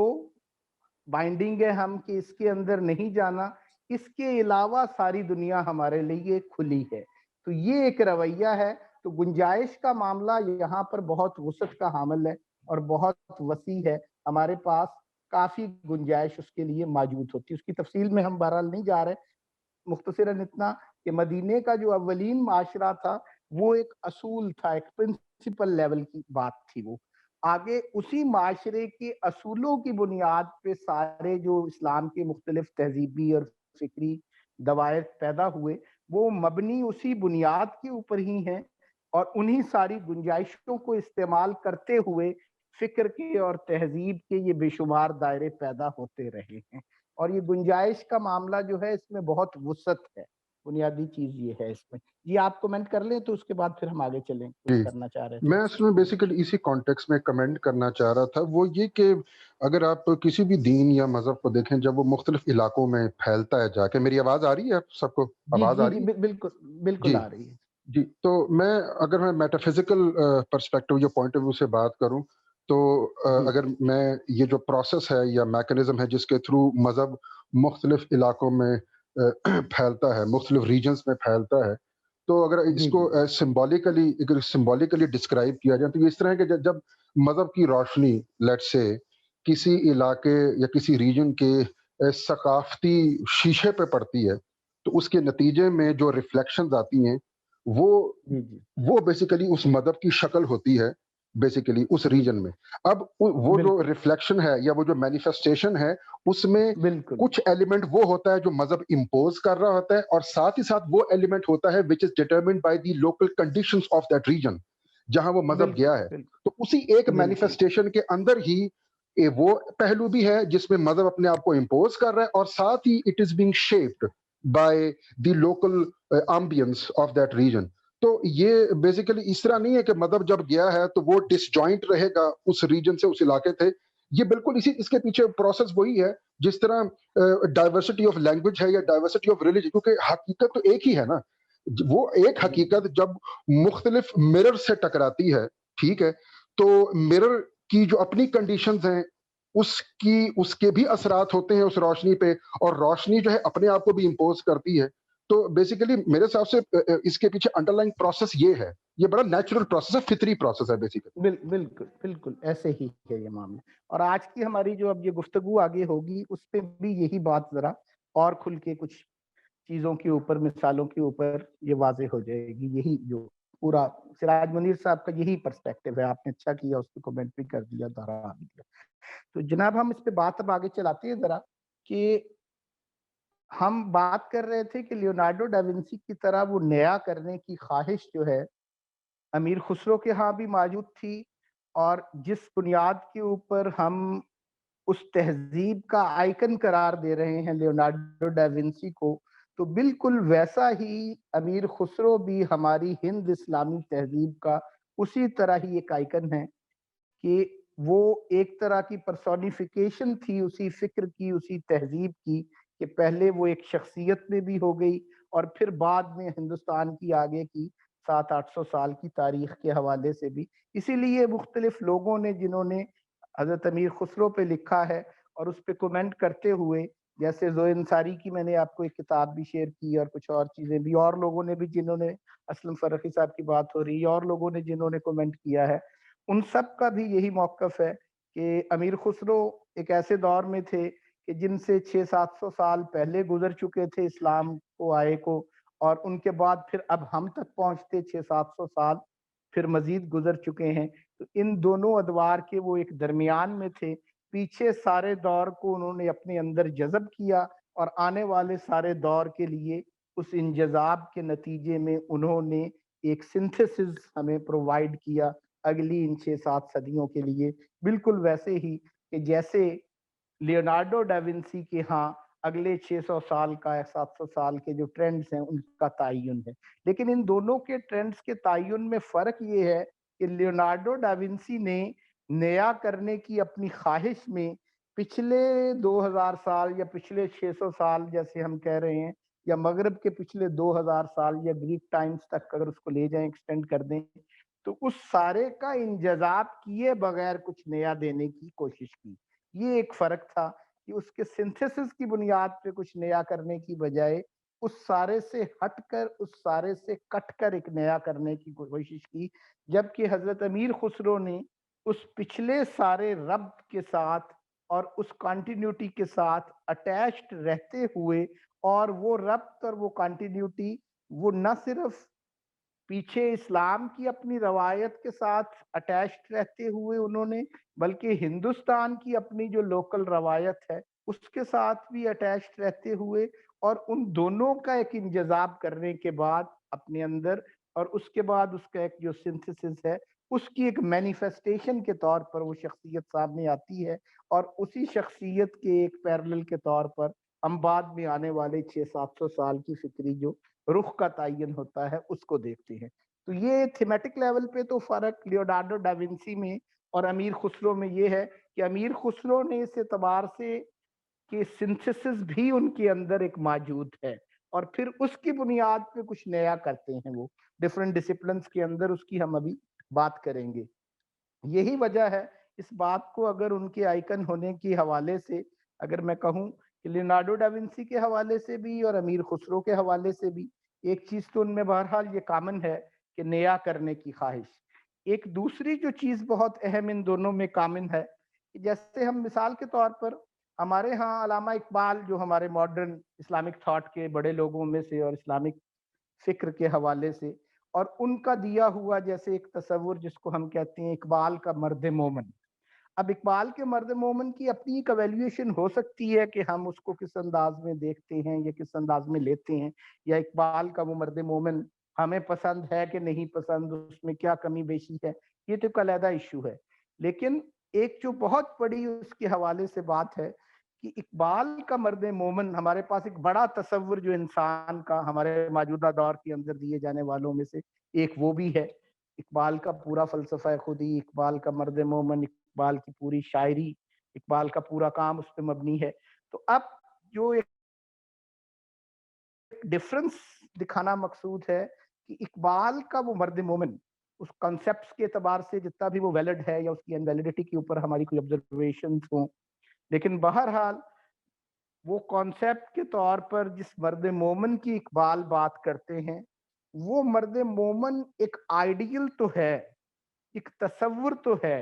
بائنڈنگ ہے ہم کہ اس کے اندر نہیں جانا، اس کے علاوہ ساری دنیا ہمارے لیے کھلی ہے، تو یہ ایک رویہ ہے۔ تو گنجائش کا معاملہ یہاں پر بہت وسعت کا حامل ہے اور بہت وسیع ہے، ہمارے پاس کافی گنجائش اس کے لیے موجود ہوتی ہے، اس کی تفصیل میں ہم بہرحال نہیں جا رہے، مختصراً اتنا کہ مدینے کا جو اولین معاشرہ تھا وہ ایک اصول تھا، ایک پرنسپل لیول کی بات تھی، وہ آگے اسی معاشرے کے اصولوں کی بنیاد پہ سارے جو اسلام کے مختلف تہذیبی اور فکری دوائر پیدا ہوئے، وہ مبنی اسی بنیاد کے اوپر ہی ہیں، اور انہی ساری گنجائشوں کو استعمال کرتے ہوئے فکر کے اور تہذیب کے یہ بے شمار دائرے پیدا ہوتے رہے ہیں، اور یہ گنجائش کا معاملہ جو ہے اس میں بہت وسعت ہے، بنیادی چیز یہ ہے اس میں۔ جی آپ کمنٹ کر لیں تو اس کے بعد پھر ہم آگے چلیں، کچھ کرنا چاہ رہے میں تھے۔ اصل میں بیسیکلی اسی کانٹیکس میں کمنٹ کرنا چاہ رہا تھا، وہ یہ کہ اگر آپ کسی بھی دین یا مذہب کو دیکھیں جب وہ مختلف علاقوں میں پھیلتا ہے جا کے، میری آواز آ رہی ہے آپ سب کو؟ جی آواز جی آ جی رہی ہے؟ بالکل بالکل جی آ رہی ہے۔ جی، تو اگر میں میٹافزیکل پرسپیکٹو یا پوائنٹ آف ویو سے بات کروں تو جی اگر میں یہ جو پروسیس ہے یا میکنزم ہے جس کے تھرو مذہب مختلف علاقوں میں پھیلتا ہے، مختلف ریجنز میں پھیلتا ہے، تو اگر اس جی کو جی سمبولیکلی ڈسکرائب کیا جائے تو یہ اس طرح ہے کہ جب مذہب کی روشنی لیٹ سے کسی علاقے یا کسی ریجن کے ثقافتی شیشے پہ پڑتی ہے تو اس کے نتیجے میں جو ریفلیکشنز آتی ہیں وہ جی جی وہ بیسیکلی اس مذہب کی شکل ہوتی ہے بیسیکلی اس جی ریجن میں۔ اب وہ جو بالکل ریفلیکشن ہے یا وہ جو مینیفیسٹیشن ہے اس میں بالکل کچھ ایلیمنٹ وہ ہوتا ہے جو مذہب امپوز کر رہا ہوتا ہے، اور ساتھ ہی ساتھ وہ ایلیمنٹ ہوتا ہے which is determined by the local conditions of that region جہاں وہ مذہب بالکل گیا ہے۔ بالکل تو اسی ایک بالکل مینیفیسٹیشن کے اندر ہی وہ پہلو بھی ہے جس میں مذہب اپنے آپ کو امپوز کر رہا ہے، اور ساتھ ہی it is being shaped by the local ambience of that region. تو یہ بیسیکلی اس طرح نہیں ہے کہ مذہب جب گیا ہے تو وہ ڈس جوائنٹ رہے گا اس ریجن سے، اس علاقے تھے۔ یہ بالکل اس کے پیچھے پروسیس وہی ہے جس طرح ڈائیورسٹی آف لینگویج ہے یا ڈائیورسٹی آف ریلیجن، کیونکہ حقیقت تو ایک ہی ہے نا۔ وہ ایک جی حقیقت جب مختلف مرر سے ٹکراتی ہے، ٹھیک ہے، تو مرر کی جو اپنی کنڈیشنز ہیں اس کے بھی اثرات ہوتے ہیں اس روشنی پہ، اور روشنی جو ہے اپنے آپ کو بھی امپوز کرتی ہے۔ تو بیسیکلی میرے حساب سے اس کے پیچھے انڈر لائن پروسیس یہ ہے، یہ بڑا نیچرل پروسیس ہے، فطری پروسیس ہے بیسیکلی۔ بالکل بالکل ایسے ہی ہے یہ معاملہ، اور آج کی ہماری جو اب یہ گفتگو آگے ہوگی اس پہ بھی یہی بات ذرا اور کھل کے کچھ چیزوں کے اوپر، مثالوں کے اوپر یہ واضح ہو جائے گی۔ یہی جو پورا سراج منیر صاحب کا یہی پرسپیکٹو ہے، آپ نے اچھا کیا اس کو کمنٹ بھی کر دیا، دہرا بھی دیا۔ تو جناب ہم اس پہ بات اب آگے چلاتے ہیں ذرا، کہ ہم بات کر رہے تھے کہ لیونارڈو ڈاونسی کی طرح وہ نیا کرنے کی خواہش جو ہے امیر خسرو کے ہاں بھی موجود تھی، اور جس بنیاد کے اوپر ہم اس تہذیب کا آئیکن قرار دے رہے ہیں لیونارڈو ڈاونسی کو، تو بالکل ویسا ہی امیر خسرو بھی ہماری ہند اسلامی تہذیب کا اسی طرح ہی ایک آئیکن ہے، کہ وہ ایک طرح کی پرسونیفیکیشن تھی اسی فکر کی، اسی تہذیب کی، کہ پہلے وہ ایک شخصیت میں بھی ہو گئی، اور پھر بعد میں ہندوستان کی آگے کی 700-800 سال کی تاریخ کے حوالے سے بھی۔ اسی لیے مختلف لوگوں نے جنہوں نے حضرت امیر خسرو پہ لکھا ہے اور اس پہ کومنٹ کرتے ہوئے، جیسے زوئے انصاری کی میں نے آپ کو ایک کتاب بھی شیئر کی، اور کچھ اور چیزیں بھی، اور لوگوں نے بھی جنہوں نے، اسلم فرقی صاحب کی بات ہو رہی ہے، اور لوگوں نے جنہوں نے کومنٹ کیا ہے، ان سب کا بھی یہی موقف ہے کہ امیر خسرو ایک ایسے دور میں تھے کہ جن سے 600-700 سال پہلے گزر چکے تھے اسلام کو آئے کو، اور ان کے بعد پھر اب ہم تک پہنچتے 600-700 سال پھر مزید گزر چکے ہیں۔ تو ان دونوں ادوار کے وہ ایک درمیان میں تھے، پیچھے سارے دور کو انہوں نے اپنے اندر جذب کیا، اور آنے والے سارے دور کے لیے اس انجذاب کے نتیجے میں انہوں نے ایک سنتھسس ہمیں پرووائڈ کیا اگلی ان 6-7 صدیوں کے لیے، بالکل ویسے ہی کہ جیسے لیونارڈو ڈاونسی کے ہاں اگلے 600 سال کا 700 سال کے جو ٹرینڈز ہیں ان کا تعین ہے۔ لیکن ان دونوں کے ٹرینڈز کے تعین میں فرق یہ ہے کہ لیونارڈو ڈاونسی نے نیا کرنے کی اپنی خواہش میں پچھلے 2000 سال یا پچھلے 600 سال جیسے ہم کہہ رہے ہیں، یا مغرب کے پچھلے 2000 سال یا گریک ٹائمز تک اگر اس کو لے جائیں، ایکسٹینڈ کر دیں، تو اس سارے کا انجذاب کیے بغیر کچھ نیا دینے کی کوشش کی۔ یہ ایک فرق تھا کہ اس کے سنتھیسس کی بنیاد پہ کچھ نیا کرنے کی بجائے اس سارے سے ہٹ کر، اس سارے سے کٹ کر ایک نیا کرنے کی کوشش کی، جبکہ حضرت امیر خسرو نے اس پچھلے سارے ربط کے ساتھ اور اس کانٹینیوٹی کے ساتھ اٹیچڈ رہتے ہوئے، اور وہ ربط اور وہ کانٹینیوٹی وہ نہ صرف پیچھے اسلام کی اپنی روایت کے ساتھ اٹیچڈ رہتے ہوئے انہوں نے، بلکہ ہندوستان کی اپنی جو لوکل روایت ہے اس کے ساتھ بھی اٹیچڈ رہتے ہوئے، اور ان دونوں کا ایک انجذاب کرنے کے بعد اپنے اندر، اور اس کے بعد اس کا ایک جو سنتھسس ہے اس کی ایک مینیفیسٹیشن کے طور پر وہ شخصیت سامنے آتی ہے، اور اسی شخصیت کے ایک پیرلل کے طور پر ہم بعد میں آنے والے 600-700 سال کی فکری جو رخ کا تعین ہوتا ہے اس کو دیکھتے ہیں۔ تو یہ تھیمیٹک لیول پہ تو فرق لیونارڈو ڈا ونسی میں اور امیر خسرو میں یہ ہے کہ امیر خسرو نے اس اعتبار سے کہ سنتھسس بھی ان کے اندر ایک موجود ہے، اور پھر اس کی بنیاد پہ کچھ نیا کرتے ہیں وہ ڈفرینٹ ڈسپلنس کے اندر، اس کی ہم ابھی بات کریں گے۔ یہی وجہ ہے اس بات کو اگر ان کے آئیکن ہونے کے حوالے سے اگر میں کہوں کہ لیونارڈو ڈا ونسی کے حوالے سے بھی اور امیر خسرو کے حوالے سے بھی ایک چیز تو ان میں بہرحال یہ کامن ہے کہ نیا کرنے کی خواہش۔ ایک دوسری جو چیز بہت اہم ان دونوں میں کامن ہے، جیسے ہم مثال کے طور پر ہمارے ہاں علامہ اقبال جو ہمارے ماڈرن اسلامک تھاٹ کے بڑے لوگوں میں سے اور اسلامک فکر کے حوالے سے، اور ان کا دیا ہوا جیسے ایک تصور جس کو ہم کہتے ہیں اقبال کا مرد مومن۔ اب اقبال کے مرد مومن کی اپنی ایک ایویلیویشن ہو سکتی ہے کہ ہم اس کو کس انداز میں دیکھتے ہیں یا کس انداز میں لیتے ہیں، یا اقبال کا وہ مرد مومن ہمیں پسند ہے کہ نہیں پسند، اس میں کیا کمی بیشی ہے، یہ تو ایک علیحدہ ایشو ہے۔ لیکن ایک جو بہت بڑی اس کے حوالے سے بات ہے کہ اقبال کا مرد مومن ہمارے پاس ایک بڑا تصور جو انسان کا ہمارے موجودہ دور کے اندر دیے جانے والوں میں سے ایک وہ بھی ہے۔ اقبال کا پورا فلسفہ خودی، اقبال کا مرد مومن، اقبال کی پوری شاعری، اقبال کا پورا کام اس پہ مبنی ہے۔ تو اب جو ایک ڈفرنس دکھانا مقصود ہے کہ اقبال کا وہ مرد مومن اس کنسپٹس کے اعتبار سے جتنا بھی وہ ویلڈ ہے یا اس کی انویلڈیٹی کے اوپر ہماری کوئی آبزرویشنز ہوں، لیکن بہرحال وہ کانسیپٹ کے طور پر جس مرد مومن کی اقبال بات کرتے ہیں، وہ مرد مومن ایک آئیڈیل تو ہے، ایک تصور تو ہے،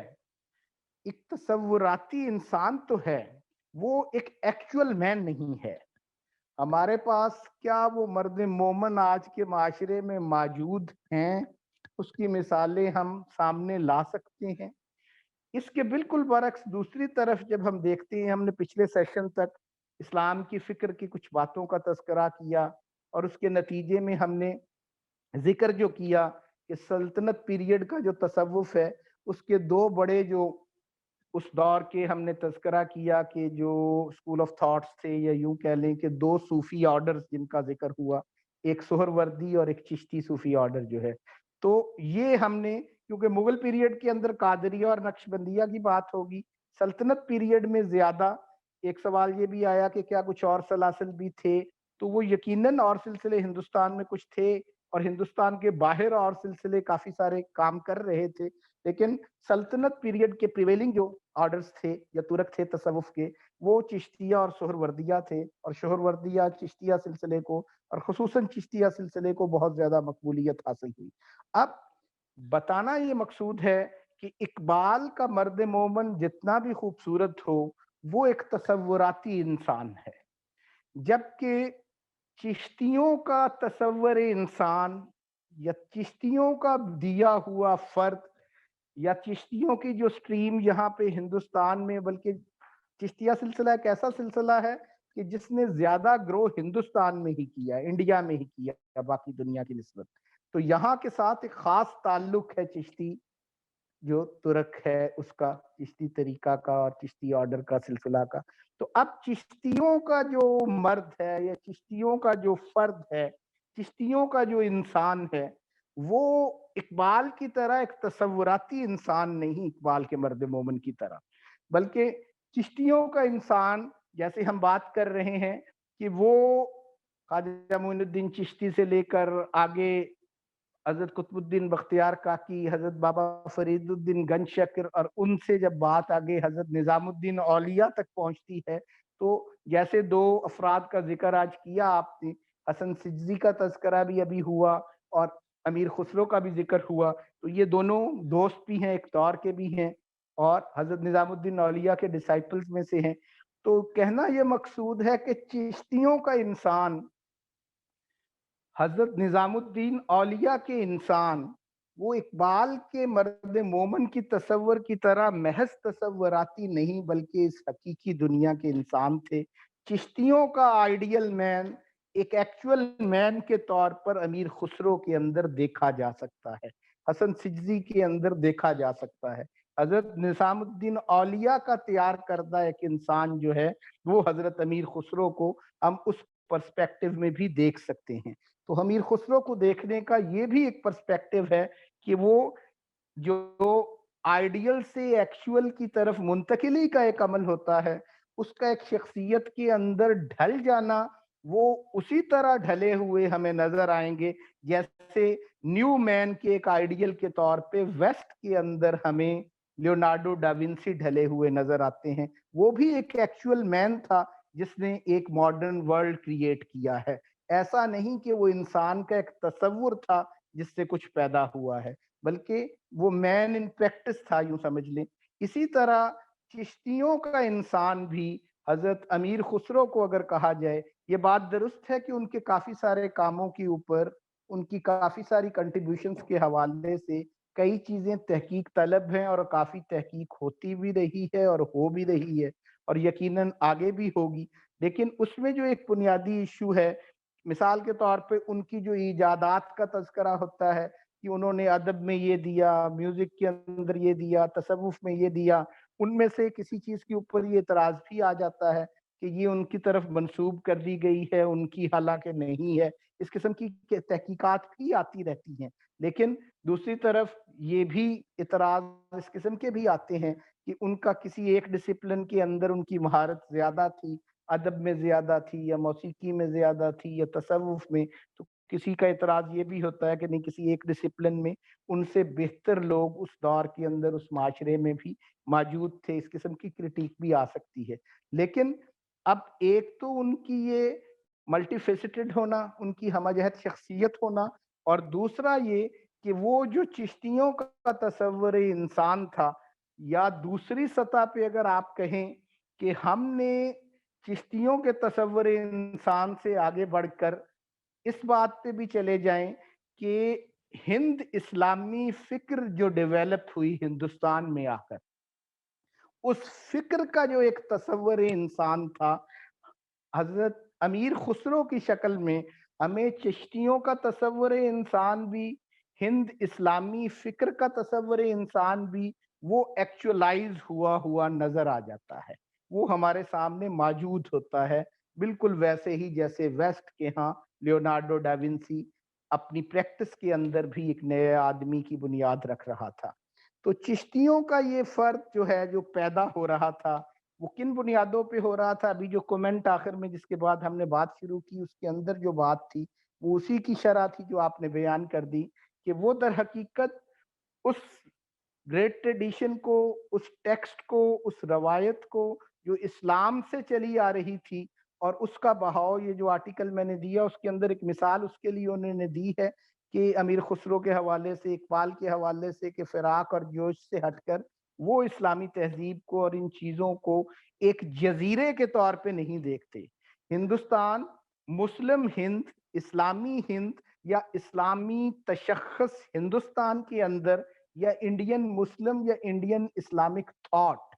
ایک تصوراتی انسان تو ہے، وہ ایک ایکچوئل مین نہیں ہے۔ ہمارے پاس کیا وہ مرد مومن آج کے معاشرے میں موجود ہیں؟ اس کی مثالیں ہم سامنے لا سکتے ہیں۔ اس کے بالکل برعکس دوسری طرف جب ہم دیکھتے ہیں، ہم نے پچھلے سیشن تک اسلام کی فکر کی کچھ باتوں کا تذکرہ کیا، اور اس کے نتیجے میں ہم نے ذکر جو کیا کہ سلطنت پیریڈ کا جو تصوف ہے اس کے دو بڑے جو اس دور کے ہم نے تذکرہ کیا کہ جو اسکول آف تھاٹس تھے، یا یوں کہہ لیں کہ دو صوفی آرڈرز جن کا ذکر ہوا، ایک سہروردی اور ایک چشتی صوفی آرڈر جو ہے۔ تو یہ ہم نے کیونکہ مغل پیریڈ کے اندر قادریہ اور نقشبندیہ کی بات ہوگی، سلطنت پیریڈ میں زیادہ ایک سوال یہ بھی آیا کہ کیا کچھ اور سلاسل بھی تھے، تو وہ یقیناً اور سلسلے ہندوستان میں کچھ تھے، اور ہندوستان کے باہر اور سلسلے کافی سارے کام کر رہے تھے، لیکن سلطنت پیریڈ کے پریویلنگ جو آرڈرز تھے یا ترک تھے تصوف کے، وہ چشتیہ اور سہروردیہ تھے، اور سہروردیہ چشتیہ سلسلے کو اور خصوصاً چشتیہ سلسلے کو بہت زیادہ مقبولیت حاصل ہوئی۔ اب بتانا یہ مقصود ہے کہ اقبال کا مرد مومن جتنا بھی خوبصورت ہو، وہ ایک تصوراتی انسان ہے، جبکہ چشتیوں کا تصور انسان یا چشتیوں کا دیا ہوا فرد یا چشتیوں کی جو سٹریم یہاں پہ ہندوستان میں، بلکہ چشتیہ سلسلہ ایک ایسا سلسلہ ہے کہ جس نے زیادہ گرو ہندوستان میں ہی کیا، انڈیا میں ہی کیا باقی دنیا کی نسبت، تو یہاں کے ساتھ ایک خاص تعلق ہے چشتی جو ترک ہے اس کا، چشتی طریقہ کا اور چشتی آرڈر کا سلسلہ کا۔ تو اب چشتیوں کا جو مرد ہے یا چشتیوں کا جو فرد ہے، چشتیوں کا جو انسان ہے، وہ اقبال کی طرح ایک تصوراتی انسان نہیں، اقبال کے مرد مومن کی طرح، بلکہ چشتیوں کا انسان جیسے ہم بات کر رہے ہیں کہ وہ خواجہ معین الدین چشتی سے لے کر آگے حضرت قطب الدین بختیار کاکی، حضرت بابا فرید الدین گنج شکر، اور ان سے جب بات آگے حضرت نظام الدین اولیاء تک پہنچتی ہے، تو جیسے دو افراد کا ذکر آج کیا آپ نے، حسن سجزی کا تذکرہ بھی ابھی ہوا اور امیر خسرو کا بھی ذکر ہوا، تو یہ دونوں دوست بھی ہیں، ایک دور کے بھی ہیں، اور حضرت نظام الدین اولیاء کے ڈسائپلز میں سے ہیں۔ تو کہنا یہ مقصود ہے کہ چشتیوں کا انسان، حضرت نظام الدین اولیاء کے انسان، وہ اقبال کے مرد مومن کی تصور کی طرح محض تصوراتی نہیں، بلکہ اس حقیقی دنیا کے انسان تھے۔ چشتیوں کا آئیڈیل مین ایک ایکچول مین کے طور پر امیر خسرو کے اندر دیکھا جا سکتا ہے، حسن سجزی کے اندر دیکھا جا سکتا ہے. حضرت نظام الدین اولیاء کا تیار کردہ ایک انسان جو ہے وہ حضرت امیر خسرو کو ہم اس پرسپیکٹو میں بھی دیکھ سکتے ہیں. تو امیر خسرو کو دیکھنے کا یہ بھی ایک پرسپیکٹو ہے کہ وہ جو آئیڈیل سے ایکچول کی طرف منتقلی کا ایک عمل ہوتا ہے، اس کا ایک شخصیت کے اندر ڈھل جانا، وہ اسی طرح ڈھلے ہوئے ہمیں نظر آئیں گے جیسے نیو مین کے ایک آئیڈیل کے طور پہ ویسٹ کے اندر ہمیں لیونارڈو ڈاونسی ڈھلے ہوئے نظر آتے ہیں. وہ بھی ایک ایکچول مین تھا جس نے ایک ماڈرن ورلڈ کریٹ کیا ہے. ایسا نہیں کہ وہ انسان کا ایک تصور تھا جس سے کچھ پیدا ہوا ہے، بلکہ وہ مین ان پریکٹس تھا، یوں سمجھ لیں. اسی طرح چشتیوں کا انسان بھی حضرت امیر خسرو کو اگر کہا جائے، یہ بات درست ہے کہ ان کے کافی سارے کاموں کے اوپر ان کی کافی ساری کنٹریبیوشنز کے حوالے سے کئی چیزیں تحقیق طلب ہیں اور کافی تحقیق ہوتی بھی رہی ہے اور ہو بھی رہی ہے اور یقیناً آگے بھی ہوگی. لیکن اس میں جو ایک بنیادی ایشو ہے، مثال کے طور پہ ان کی جو ایجادات کا تذکرہ ہوتا ہے کہ انہوں نے ادب میں یہ دیا، میوزک کے اندر یہ دیا، تصوف میں یہ دیا، ان میں سے کسی چیز کے اوپر یہ اعتراض بھی آ جاتا ہے کہ یہ ان کی طرف منسوب کر دی گئی ہے، ان کی حالانکہ نہیں ہے. اس قسم کی تحقیقات بھی آتی رہتی ہیں. لیکن دوسری طرف یہ بھی اعتراض اس قسم کے بھی آتے ہیں کہ ان کا کسی ایک ڈسپلن کے اندر ان کی مہارت زیادہ تھی، ادب میں زیادہ تھی یا موسیقی میں زیادہ تھی یا تصوف میں. تو کسی کا اعتراض یہ بھی ہوتا ہے کہ نہیں، کسی ایک ڈسپلن میں ان سے بہتر لوگ اس دور کے اندر اس معاشرے میں بھی موجود تھے. اس قسم کی کرٹیک بھی آ سکتی ہے. لیکن اب ایک تو ان کی یہ ملٹی فیسٹڈ ہونا، ان کی ہمہ جہت شخصیت ہونا، اور دوسرا یہ کہ وہ جو چشتیوں کا تصور انسان تھا، یا دوسری سطح پہ اگر آپ کہیں کہ ہم نے چشتیوں کے تصور انسان سے آگے بڑھ کر اس بات پہ بھی چلے جائیں کہ ہند اسلامی فکر جو ڈیولپ ہوئی ہندوستان میں آ کر، اس فکر کا جو ایک تصور انسان تھا، حضرت امیر خسرو کی شکل میں ہمیں چشتیوں کا تصور انسان بھی، ہند اسلامی فکر کا تصور انسان بھی وہ ایکچولائز ہوا نظر آ جاتا ہے. وہ ہمارے سامنے موجود ہوتا ہے، بالکل ویسے ہی جیسے ویسٹ کے ہاں لیونارڈو ڈاونسی اپنی پریکٹس کے اندر بھی ایک نئے آدمی کی بنیاد رکھ رہا تھا. تو چشتیوں کا یہ فرق جو ہے جو پیدا ہو رہا تھا، وہ کن بنیادوں پہ ہو رہا تھا؟ ابھی جو کومنٹ آخر میں جس کے بعد ہم نے بات شروع کی، اس کے اندر جو بات تھی وہ اسی کی شرح تھی جو آپ نے بیان کر دی، کہ وہ در حقیقت اس گریٹ ٹریڈیشن کو، اس ٹیکسٹ کو، اس روایت کو جو اسلام سے چلی آ رہی تھی، اور اس کا بہاؤ، یہ جو آرٹیکل میں نے دیا اس کے اندر ایک مثال اس کے لیے انہوں نے دی ہے کہ امیر خسرو کے حوالے سے، اقبال کے حوالے سے، کہ فراق اور جوش سے ہٹ کر وہ اسلامی تہذیب کو اور ان چیزوں کو ایک جزیرے کے طور پہ نہیں دیکھتے. ہندوستان، مسلم ہند، اسلامی ہند، یا اسلامی تشخص ہندوستان کے اندر، یا انڈین مسلم یا انڈین اسلامک تھاٹ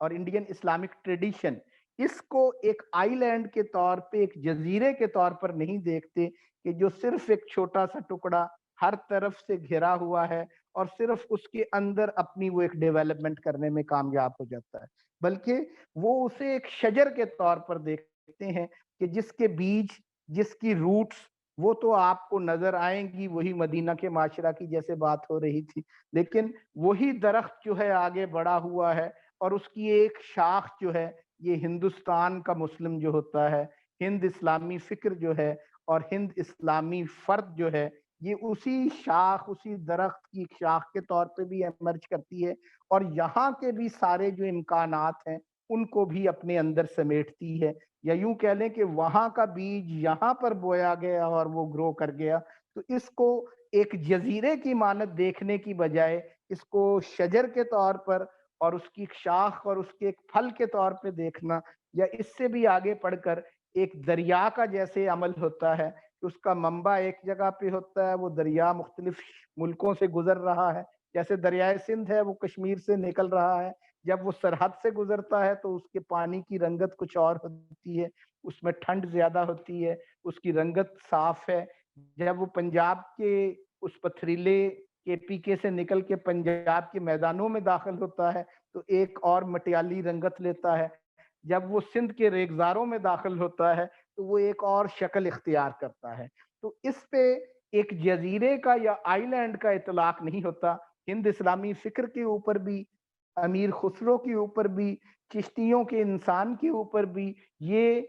اور انڈین اسلامک ٹریڈیشن، اس کو ایک آئی لینڈ کے طور پہ، ایک جزیرے کے طور پر نہیں دیکھتے کہ جو صرف ایک چھوٹا سا ٹکڑا ہر طرف سے گھرا ہوا ہے اور صرف اس کے اندر اپنی وہ ایک ڈیولپمنٹ کرنے میں کامیاب ہو جاتا ہے، بلکہ وہ اسے ایک شجر کے طور پر دیکھتے ہیں کہ جس کے بیج، جس کی روٹس وہ تو آپ کو نظر آئیں گی، وہی مدینہ کے معاشرہ کی جیسے بات ہو رہی تھی، لیکن وہی درخت جو ہے آگے بڑھا ہوا ہے اور اس کی ایک شاخ جو ہے یہ ہندوستان کا مسلم جو ہوتا ہے، ہند اسلامی فکر جو ہے اور ہند اسلامی فرد جو ہے، یہ اسی شاخ، اسی درخت کی شاخ کے طور پہ بھی ایمرج کرتی ہے اور یہاں کے بھی سارے جو امکانات ہیں ان کو بھی اپنے اندر سمیٹتی ہے، یا یوں کہہ لیں کہ وہاں کا بیج یہاں پر بویا گیا اور وہ گرو کر گیا. تو اس کو ایک جزیرے کی مانند دیکھنے کی بجائے اس کو شجر کے طور پر اور اس کی شاخ اور اس کے ایک پھل کے طور پہ دیکھنا، یا اس سے بھی آگے پڑھ کر ایک دریا کا جیسے عمل ہوتا ہے کہ اس کا منبع ایک جگہ پہ ہوتا ہے، وہ دریا مختلف ملکوں سے گزر رہا ہے، جیسے دریائے سندھ ہے وہ کشمیر سے نکل رہا ہے، جب وہ سرحد سے گزرتا ہے تو اس کے پانی کی رنگت کچھ اور ہوتی ہے، اس میں ٹھنڈ زیادہ ہوتی ہے، اس کی رنگت صاف ہے. جب وہ پنجاب کے اس پتھریلے KPK سے نکل کے پنجاب کے میدانوں میں داخل ہوتا ہے تو ایک اور مٹیالی رنگت لیتا ہے، جب وہ سندھ کے ریگزاروں میں داخل ہوتا ہے تو وہ ایک اور شکل اختیار کرتا ہے. تو اس پہ ایک جزیرے کا یا آئی لینڈ کا اطلاق نہیں ہوتا. ہند اسلامی فکر کے اوپر بھی، امیر خسرو کے اوپر بھی، چشتیوں کے انسان کے اوپر بھی، یہ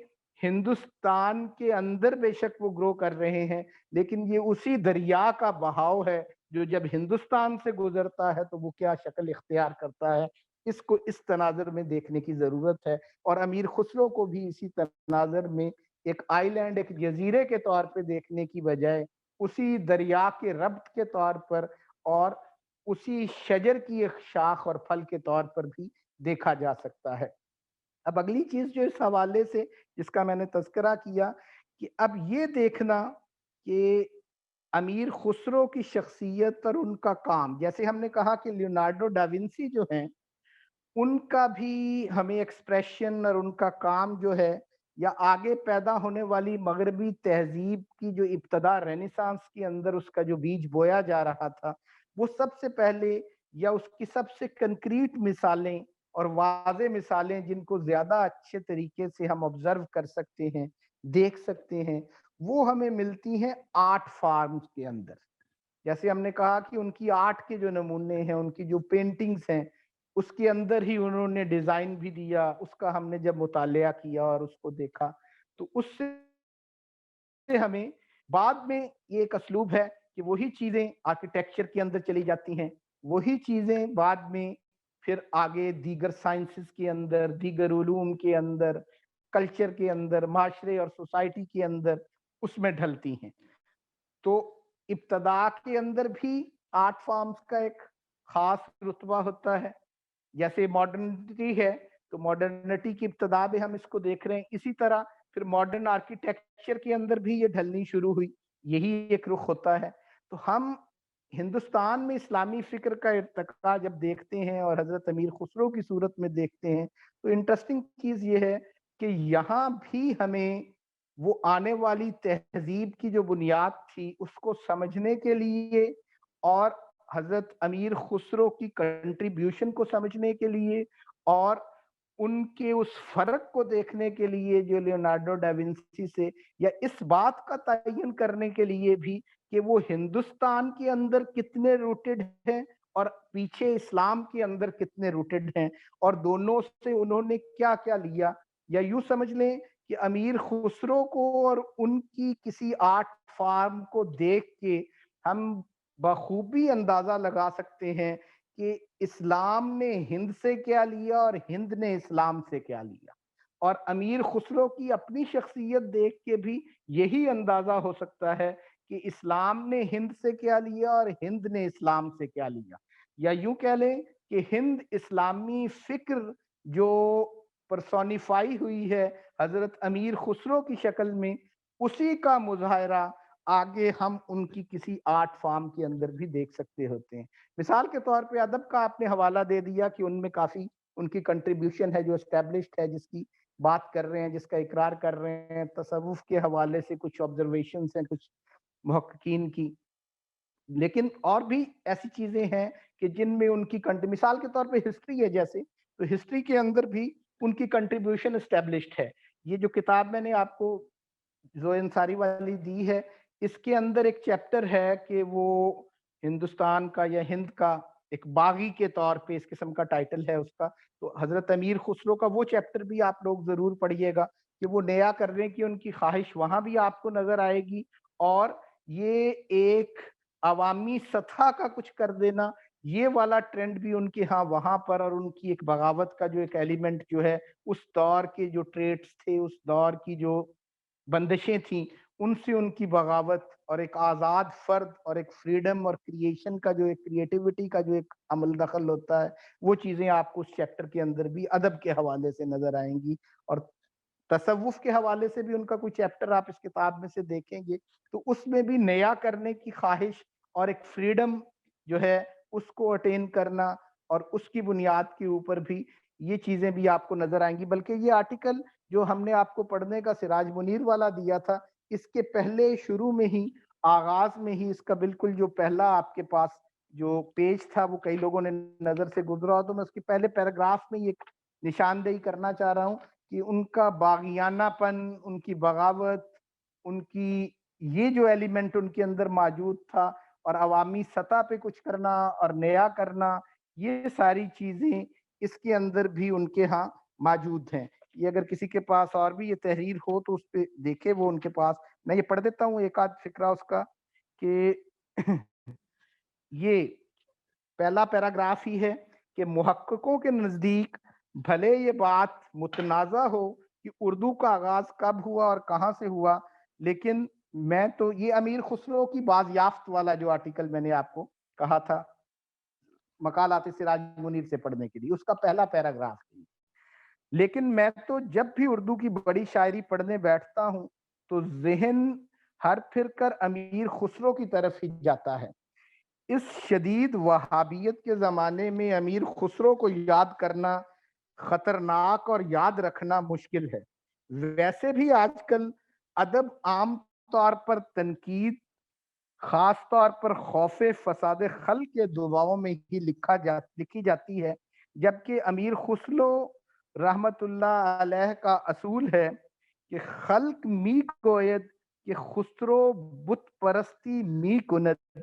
ہندوستان کے اندر بے شک وہ گرو کر رہے ہیں، لیکن یہ اسی دریا کا بہاؤ ہے جو جب ہندوستان سے گزرتا ہے تو وہ کیا شکل اختیار کرتا ہے. اس کو اس تناظر میں دیکھنے کی ضرورت ہے، اور امیر خسرو کو بھی اسی تناظر میں ایک آئی لینڈ، ایک جزیرے کے طور پہ دیکھنے کی بجائے اسی دریا کے ربط کے طور پر اور اسی شجر کی ایک شاخ اور پھل کے طور پر بھی دیکھا جا سکتا ہے. اب اگلی چیز جو اس حوالے سے جس کا میں نے تذکرہ کیا کہ اب یہ دیکھنا کہ امیر خسرو کی شخصیت اور ان کا کام، جیسے ہم نے کہا کہ لیونارڈو ڈاونسی جو ہیں ان کا بھی ہمیں ایکسپریشن اور ان کا کام جو ہے، یا آگے پیدا ہونے والی مغربی تہذیب کی جو ابتدا رینیسانس کے اندر اس کا جو بیج بویا جا رہا تھا، وہ سب سے پہلے یا اس کی سب سے کنکریٹ مثالیں اور واضح مثالیں جن کو زیادہ اچھے طریقے سے ہم آبزرو کر سکتے ہیں، دیکھ سکتے ہیں، وہ ہمیں ملتی ہیں آرٹ فارمز کے اندر. جیسے ہم نے کہا کہ ان کی آرٹ کے جو نمونے ہیں، ان کی جو پینٹنگز ہیں، اس کے اندر ہی انہوں نے ڈیزائن بھی دیا. اس کا ہم نے جب مطالعہ کیا اور اس کو دیکھا تو اس سے ہمیں بعد میں یہ ایک اسلوب ہے کہ وہی چیزیں آرکیٹیکچر کے اندر چلی جاتی ہیں، وہی چیزیں بعد میں پھر آگے دیگر سائنسز کے اندر، دیگر علوم کے اندر، کلچر کے اندر، معاشرے اور سوسائٹی کے اندر اس میں ڈھلتی ہیں. تو ابتدا کے اندر بھی آرٹ فارمز کا ایک خاص رتبہ ہوتا ہے. جیسے ماڈرنٹی ہے تو ماڈرنٹی کی ابتدا میں ہم اس کو دیکھ رہے ہیں، اسی طرح پھر ماڈرن آرکیٹیکچر کے اندر بھی یہ ڈھلنی شروع ہوئی، یہی ایک رخ ہوتا ہے. تو ہم ہندوستان میں اسلامی فکر کا ارتقاء جب دیکھتے ہیں اور حضرت امیر خسرو کی صورت میں دیکھتے ہیں تو انٹرسٹنگ چیز یہ ہے کہ یہاں بھی ہمیں وہ آنے والی تہذیب کی جو بنیاد تھی اس کو سمجھنے کے لیے اور حضرت امیر خسرو کی کنٹریبیوشن کو سمجھنے کے لیے اور ان کے اس فرق کو دیکھنے کے لیے جو لیونارڈو ڈاونسی سے، یا اس بات کا تعین کرنے کے لیے بھی کہ وہ ہندوستان کے اندر کتنے روٹڈ ہیں اور پیچھے اسلام کے اندر کتنے روٹڈ ہیں، اور دونوں سے انہوں نے کیا کیا لیا. یا یوں سمجھ لیں کہ امیر خسرو کو اور ان کی کسی آرٹ فارم کو دیکھ کے ہم بخوبی اندازہ لگا سکتے ہیں کہ اسلام نے ہند سے کیا لیا اور ہند نے اسلام سے کیا لیا. اور امیر خسرو کی اپنی شخصیت دیکھ کے بھی یہی اندازہ ہو سکتا ہے کہ اسلام نے ہند سے کیا لیا اور ہند نے اسلام سے کیا لیا. یا یوں کہہ لیں کہ ہند اسلامی فکر جو پرسونیفائی ہوئی ہے حضرت امیر خسرو کی شکل میں، اسی کا مظاہرہ آگے ہم ان کی کسی آرٹ فارم کے اندر بھی دیکھ سکتے ہوتے ہیں. مثال کے طور پہ ادب کا آپ نے حوالہ دے دیا کہ ان میں کافی ان کی کنٹریبیوشن ہے جو اسٹیبلشڈ ہے، جس کی بات کر رہے ہیں، جس کا اقرار کر رہے ہیں. تصوف کے حوالے سے کچھ آبزرویشنز ہیں کچھ محققین کی، لیکن اور بھی ایسی چیزیں ہیں کہ جن میں ان کی مثال کے طور پہ ہسٹری ہے، جیسے تو ہسٹری کے اندر بھی ان کی کنٹریبیوشن اسٹیبلشڈ ہے. یہ جو کتاب میں نے آپ کو زوئے انصاری والی دی ہے، اس کے اندر ایک چیپٹر ہے کہ وہ ہندوستان کا یا ہند کا ایک باغی کے طور پہ اس قسم کا ٹائٹل ہے اس کا. تو حضرت امیر خسرو کا وہ چیپٹر بھی آپ لوگ ضرور پڑھیے گا کہ وہ نیا کرنے کی ان کی خواہش وہاں بھی آپ کو نظر آئے گی، اور یہ ایک عوامی سطح کا کچھ کر دینا، یہ والا ٹرینڈ بھی ان کے ہاں وہاں پر، اور ان کی ایک بغاوت کا جو ایک ایلیمنٹ جو ہے، اس دور کے جو ٹریٹس تھے، اس دور کی جو بندشیں تھیں، ان سے ان کی بغاوت اور ایک آزاد فرد اور ایک فریڈم اور کریشن کا جو ایک کریٹیوٹی کا جو ایک عمل دخل ہوتا ہے، وہ چیزیں آپ کو اس چیپٹر کے اندر بھی ادب کے حوالے سے نظر آئیں گی. اور تصوف کے حوالے سے بھی ان کا کوئی چیپٹر آپ اس کتاب میں سے دیکھیں گے تو اس میں بھی نیا کرنے کی خواہش اور ایک فریڈم جو ہے اس کو اٹین کرنا، اور اس کی بنیاد کے اوپر بھی یہ چیزیں بھی آپ کو نظر آئیں گی. بلکہ یہ آرٹیکل جو ہم نے آپ کو پڑھنے کا سراج منیر والا دیا تھا، اس کے پہلے شروع میں ہی، آغاز میں ہی اس کا بالکل جو پہلا آپ کے پاس جو پیج تھا وہ کئی لوگوں نے نظر سے گزرا ہو، تو میں اس کی پہلے پیراگراف میں یہ نشاندہی کرنا چاہ رہا ہوں کہ ان کا باغیانہ پن، ان کی بغاوت، ان کی یہ جو ایلیمنٹ ان کے اندر موجود تھا، اور عوامی سطح پہ کچھ کرنا اور نیا کرنا، یہ ساری چیزیں اس کے اندر بھی ان کے ہاں موجود ہیں. یہ اگر کسی کے پاس اور بھی یہ تحریر ہو تو اس پہ دیکھے وہ ان کے پاس. میں یہ پڑھ دیتا ہوں ایک آدھ فقرہ اس کا کہ یہ پہلا پیراگراف ہی ہے کہ محققوں کے نزدیک بھلے یہ بات متنازع ہو کہ اردو کا آغاز کب ہوا اور کہاں سے ہوا، لیکن میں تو یہ امیر خسرو کی بازیافت والا جو آرٹیکل میں نے آپ کو کہا تھا مقالات سراج منیر سے پڑھنے کے لیے، اس کا پہلا پیراگراف ہے. لیکن میں تو جب بھی اردو کی بڑی شاعری پڑھنے بیٹھتا ہوں تو ذہن ہر پھر کر امیر خسرو کی طرف ہی جاتا ہے. اس شدید وہابیت کے زمانے میں امیر خسرو کو یاد کرنا خطرناک اور یاد رکھنا مشکل ہے. ویسے بھی آج کل ادب عام طور پر تنقید، خاص طور پر خوف فساد خلق کے دباؤ میں ہی لکھی جاتی ہے، جبکہ امیر خسرو رحمت اللہ علیہ کا اصول ہے کہ خلق می گوید کہ خسرو بت پرستی می کند،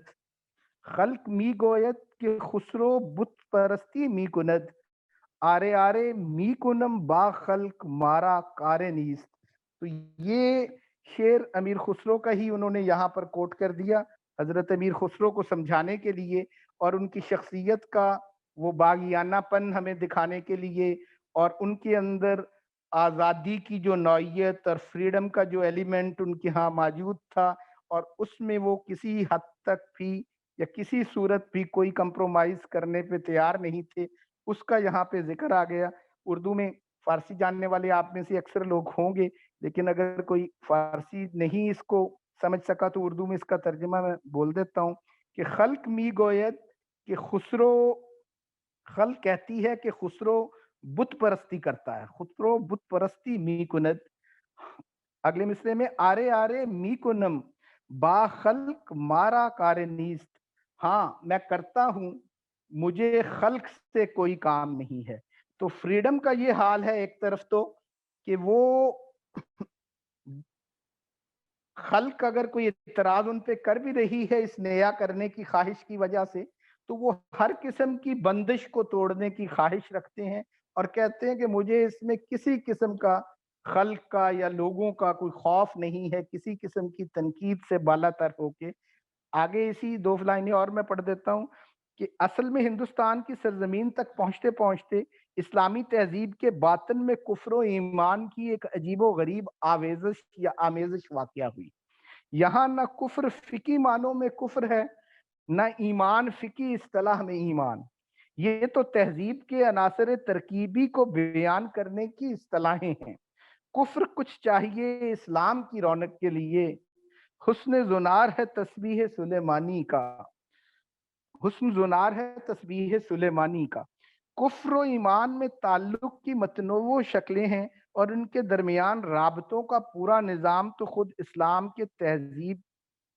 خلق می گوید کہ خسرو بت پرستی می کند، آرے آرے می کنم با خلق مارا کار نیست. تو یہ شعر امیر خسرو کا ہی انہوں نے یہاں پر کوٹ کر دیا حضرت امیر خسرو کو سمجھانے کے لیے، اور ان کی شخصیت کا وہ باغیانہ پن ہمیں دکھانے کے لیے، اور ان کے اندر آزادی کی جو نوعیت اور فریڈم کا جو ایلیمنٹ ان کے ہاں موجود تھا، اور اس میں وہ کسی حد تک بھی یا کسی صورت بھی کوئی کمپرومائز کرنے پہ تیار نہیں تھے، اس کا یہاں پہ ذکر آ گیا. اردو میں فارسی جاننے والے آپ میں سے اکثر لوگ ہوں گے، لیکن اگر کوئی فارسی نہیں اس کو سمجھ سکا تو اردو میں اس کا ترجمہ میں بول دیتا ہوں کہ خلق می گوید کہ خسرو، خلق کہتی ہے کہ خسرو بت پرستی کرتا ہے، خسرو بت پرستی می کند. اگلے مصرے میں آرے آرے می کنم با خلق مارا کار نیست، ہاں میں کرتا ہوں، مجھے خلق سے کوئی کام نہیں ہے. تو فریڈم کا یہ حال ہے ایک طرف تو کہ وہ خلق اگر کوئی اعتراض ان پہ کر بھی رہی ہے اس نیا کرنے کی خواہش کی وجہ سے، تو وہ ہر قسم کی بندش کو توڑنے کی خواہش رکھتے ہیں اور کہتے ہیں کہ مجھے اس میں کسی قسم کا خلق کا یا لوگوں کا کوئی خوف نہیں ہے، کسی قسم کی تنقید سے بالا تر ہو کے. آگے اسی دو لائنیں اور میں پڑھ دیتا ہوں کہ اصل میں ہندوستان کی سرزمین تک پہنچتے پہنچتے اسلامی تہذیب کے باطن میں کفر و ایمان کی ایک عجیب و غریب آویزش یا آمیزش واقع ہوئی. یہاں نہ کفر فقی معنوں میں کفر ہے، نہ ایمان فقی اصطلاح میں ایمان. یہ تو تہذیب کے عناصر ترکیبی کو بیان کرنے کی اصطلاحیں ہیں. کفر کچھ چاہیے اسلام کی رونق کے لیے، حسن زنار ہے تسبیح سلیمانی کا، حسن زنار ہے تسبیح سلیمانی کا. کفر و ایمان میں تعلق کی متنوع شکلیں ہیں اور ان کے درمیان رابطوں کا پورا نظام تو خود اسلام کے تہذیب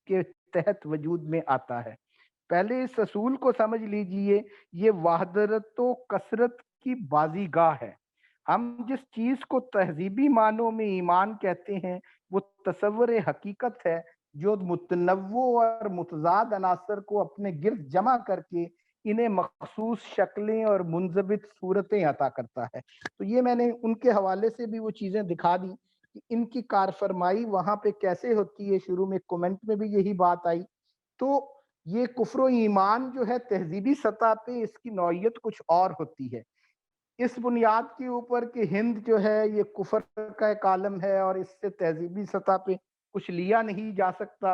کے تحت وجود میں آتا ہے. پہلے اس اصول کو سمجھ لیجئے، یہ وحدت و کثرت کی بازی گاہ ہے. ہم جس چیز کو تہذیبی معنوں میں ایمان کہتے ہیں وہ تصور حقیقت ہے جو متنوع اور متضاد عناصر کو اپنے گرد جمع کر کے انہیں مخصوص شکلیں اور منضبط صورتیں عطا کرتا ہے. تو یہ میں نے ان کے حوالے سے بھی وہ چیزیں دکھا دی کہ ان کی کارفرمائی وہاں پہ کیسے ہوتی ہے. شروع میں کومنٹ میں بھی یہی بات آئی. تو یہ کفر و ایمان جو ہے تہذیبی سطح پہ اس کی نوعیت کچھ اور ہوتی ہے، اس بنیاد کے اوپر کہ ہند جو ہے یہ کفر کا ایک عالم ہے اور اس سے تہذیبی سطح پہ کچھ لیا نہیں جا سکتا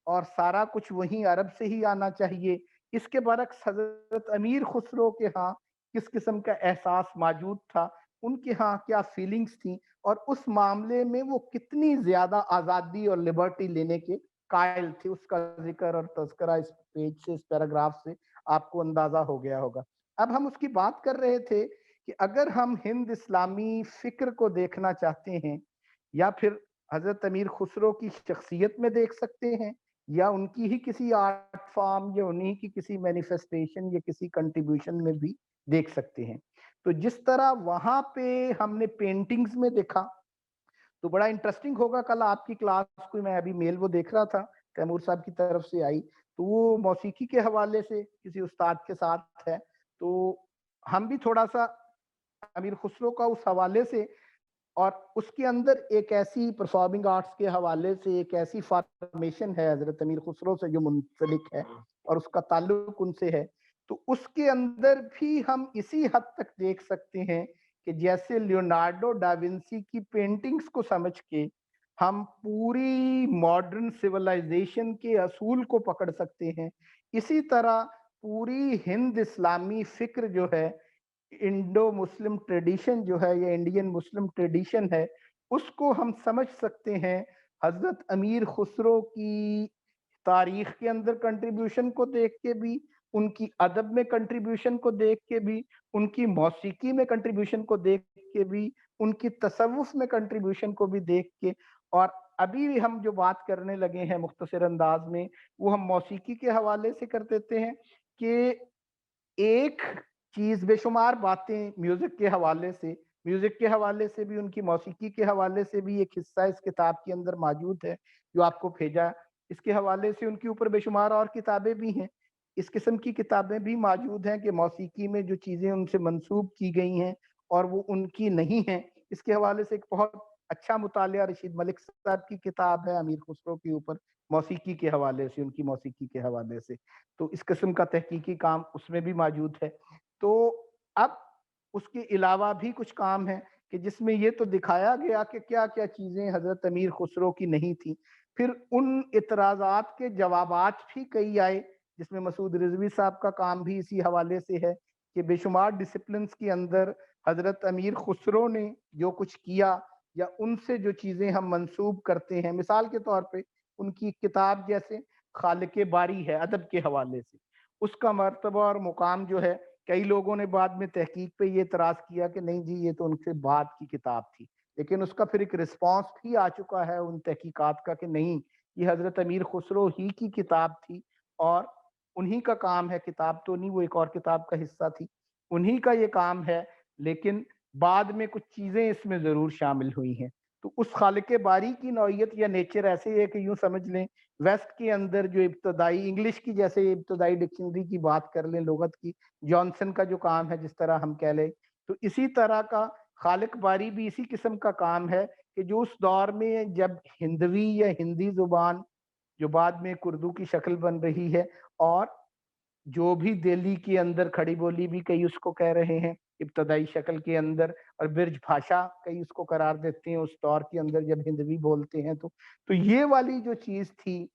اور سارا کچھ وہیں عرب سے ہی آنا چاہیے. اس کے برعکس حضرت امیر خسرو کے ہاں کس قسم کا احساس موجود تھا، ان کے ہاں کیا فیلنگز تھیں، اور اس معاملے میں وہ کتنی زیادہ آزادی اور لبرٹی لینے کے قائل تھے، اس کا ذکر اور تذکرہ اس پیج سے، اس پیراگراف سے آپ کو اندازہ ہو گیا ہوگا. اب ہم اس کی بات کر رہے تھے کہ اگر ہم ہند اسلامی فکر کو دیکھنا چاہتے ہیں یا پھر حضرت امیر خسرو کی شخصیت میں دیکھ سکتے ہیں یا ان کی ہی کسی آرٹ فارم یا انہی کی کسی مینیفیسٹیشن یا کسی کنٹریبیوشن میں بھی دیکھ سکتے ہیں. تو جس طرح وہاں پہ ہم نے پینٹنگز میں دیکھا تو بڑا انٹرسٹنگ ہوگا. کل آپ کی کلاس کو میں ابھی میل وہ دیکھ رہا تھا تیمور صاحب کی طرف سے آئی, تو وہ موسیقی کے حوالے سے کسی استاد کے ساتھ ہے. تو ہم بھی تھوڑا سا امیر خسرو کا اس حوالے سے اور اس کے اندر ایک ایسی پرفارمنگ آرٹس کے حوالے سے ایک ایسی فارمیشن ہے حضرت امیر خسرو سے جو منسلک ہے اور اس کا تعلق ان سے ہے, تو اس کے اندر بھی ہم اسی حد تک دیکھ سکتے ہیں کہ جیسے لیونارڈو ڈاونسی کی پینٹنگز کو سمجھ کے ہم پوری ماڈرن سویلائزیشن کے اصول کو پکڑ سکتے ہیں, اسی طرح پوری ہند اسلامی فکر جو ہے, انڈو مسلم ٹریڈیشن جو ہے یا انڈین مسلم ٹریڈیشن ہے, اس کو ہم سمجھ سکتے ہیں حضرت امیر خسرو کی تاریخ کے اندر کنٹریبیوشن کو دیکھ کے بھی, ان کی ادب میں کنٹریبیوشن کو دیکھ کے بھی, ان کی موسیقی میں کنٹریبیوشن کو دیکھ کے بھی, ان کی تصوف میں کنٹریبیوشن کو بھی دیکھ کے. اور ابھی بھی ہم جو بات کرنے لگے ہیں مختصر انداز میں وہ ہم موسیقی کے حوالے سے کر دیتے ہیں کہ ایک چیز بے شمار باتیں میوزک کے حوالے سے بھی, ان کی موسیقی کے حوالے سے بھی ایک حصہ اس کتاب کے اندر موجود ہے جو آپ کو بھیجا. اس کے حوالے سے ان کے اوپر بے شمار اور کتابیں بھی ہیں, اس قسم کی کتابیں بھی موجود ہیں کہ موسیقی میں جو چیزیں ان سے منسوب کی گئی ہیں اور وہ ان کی نہیں ہیں. اس کے حوالے سے ایک بہت اچھا مطالعہ رشید ملک صاحب کی کتاب ہے امیر خسرو کے اوپر موسیقی کے حوالے سے, ان کی موسیقی کے حوالے سے, تو اس قسم کا تحقیقی کام اس میں بھی موجود ہے. تو اب اس کے علاوہ بھی کچھ کام ہے کہ جس میں یہ تو دکھایا گیا کہ کیا کیا چیزیں حضرت امیر خسرو کی نہیں تھیں. پھر ان اعتراضات کے جوابات بھی کئی آئے, جس میں مسعود رضوی صاحب کا کام بھی اسی حوالے سے ہے کہ بے شمار ڈسپلنز کے اندر حضرت امیر خسرو نے جو کچھ کیا یا ان سے جو چیزیں ہم منسوب کرتے ہیں, مثال کے طور پہ ان کی کتاب جیسے خالق باری ہے ادب کے حوالے سے, اس کا مرتبہ اور مقام جو ہے, کئی لوگوں نے بعد میں تحقیق پہ یہ اعتراض کیا کہ نہیں جی یہ تو ان سے بعد کی کتاب تھی, لیکن اس کا پھر ایک رسپانس بھی آ چکا ہے ان تحقیقات کا کہ نہیں یہ حضرت امیر خسرو ہی کی کتاب تھی اور انہی کا کام ہے, کتاب تو نہیں وہ ایک اور کتاب کا حصہ تھی, انہی کا یہ کام ہے, لیکن بعد میں کچھ چیزیں اس میں ضرور شامل ہوئی ہیں. تو اس خالق باری کی نوعیت یا نیچر ایسے ہے کہ یوں سمجھ لیں ویسٹ کے اندر جو ابتدائی انگلش کی جیسے ابتدائی ڈکشنری کی بات کر لیں لغت کی, جانسن کا جو کام ہے جس طرح ہم کہہ لیں, تو اسی طرح کا خالق باری بھی اسی قسم کا کام ہے کہ جو اس دور میں جب ہندوی یا ہندی زبان جو بعد میں اردو کی شکل بن رہی ہے اور جو بھی دہلی کے اندر کھڑی بولی بھی کئی اس کو کہہ رہے ہیں ابتدائی شکل کے اندر, اور برج بھاشا کئی اس کو قرار دیتے ہیں اس دور کے اندر جب ہندوی بولتے ہیں, تو یہ والی جو چیز تھی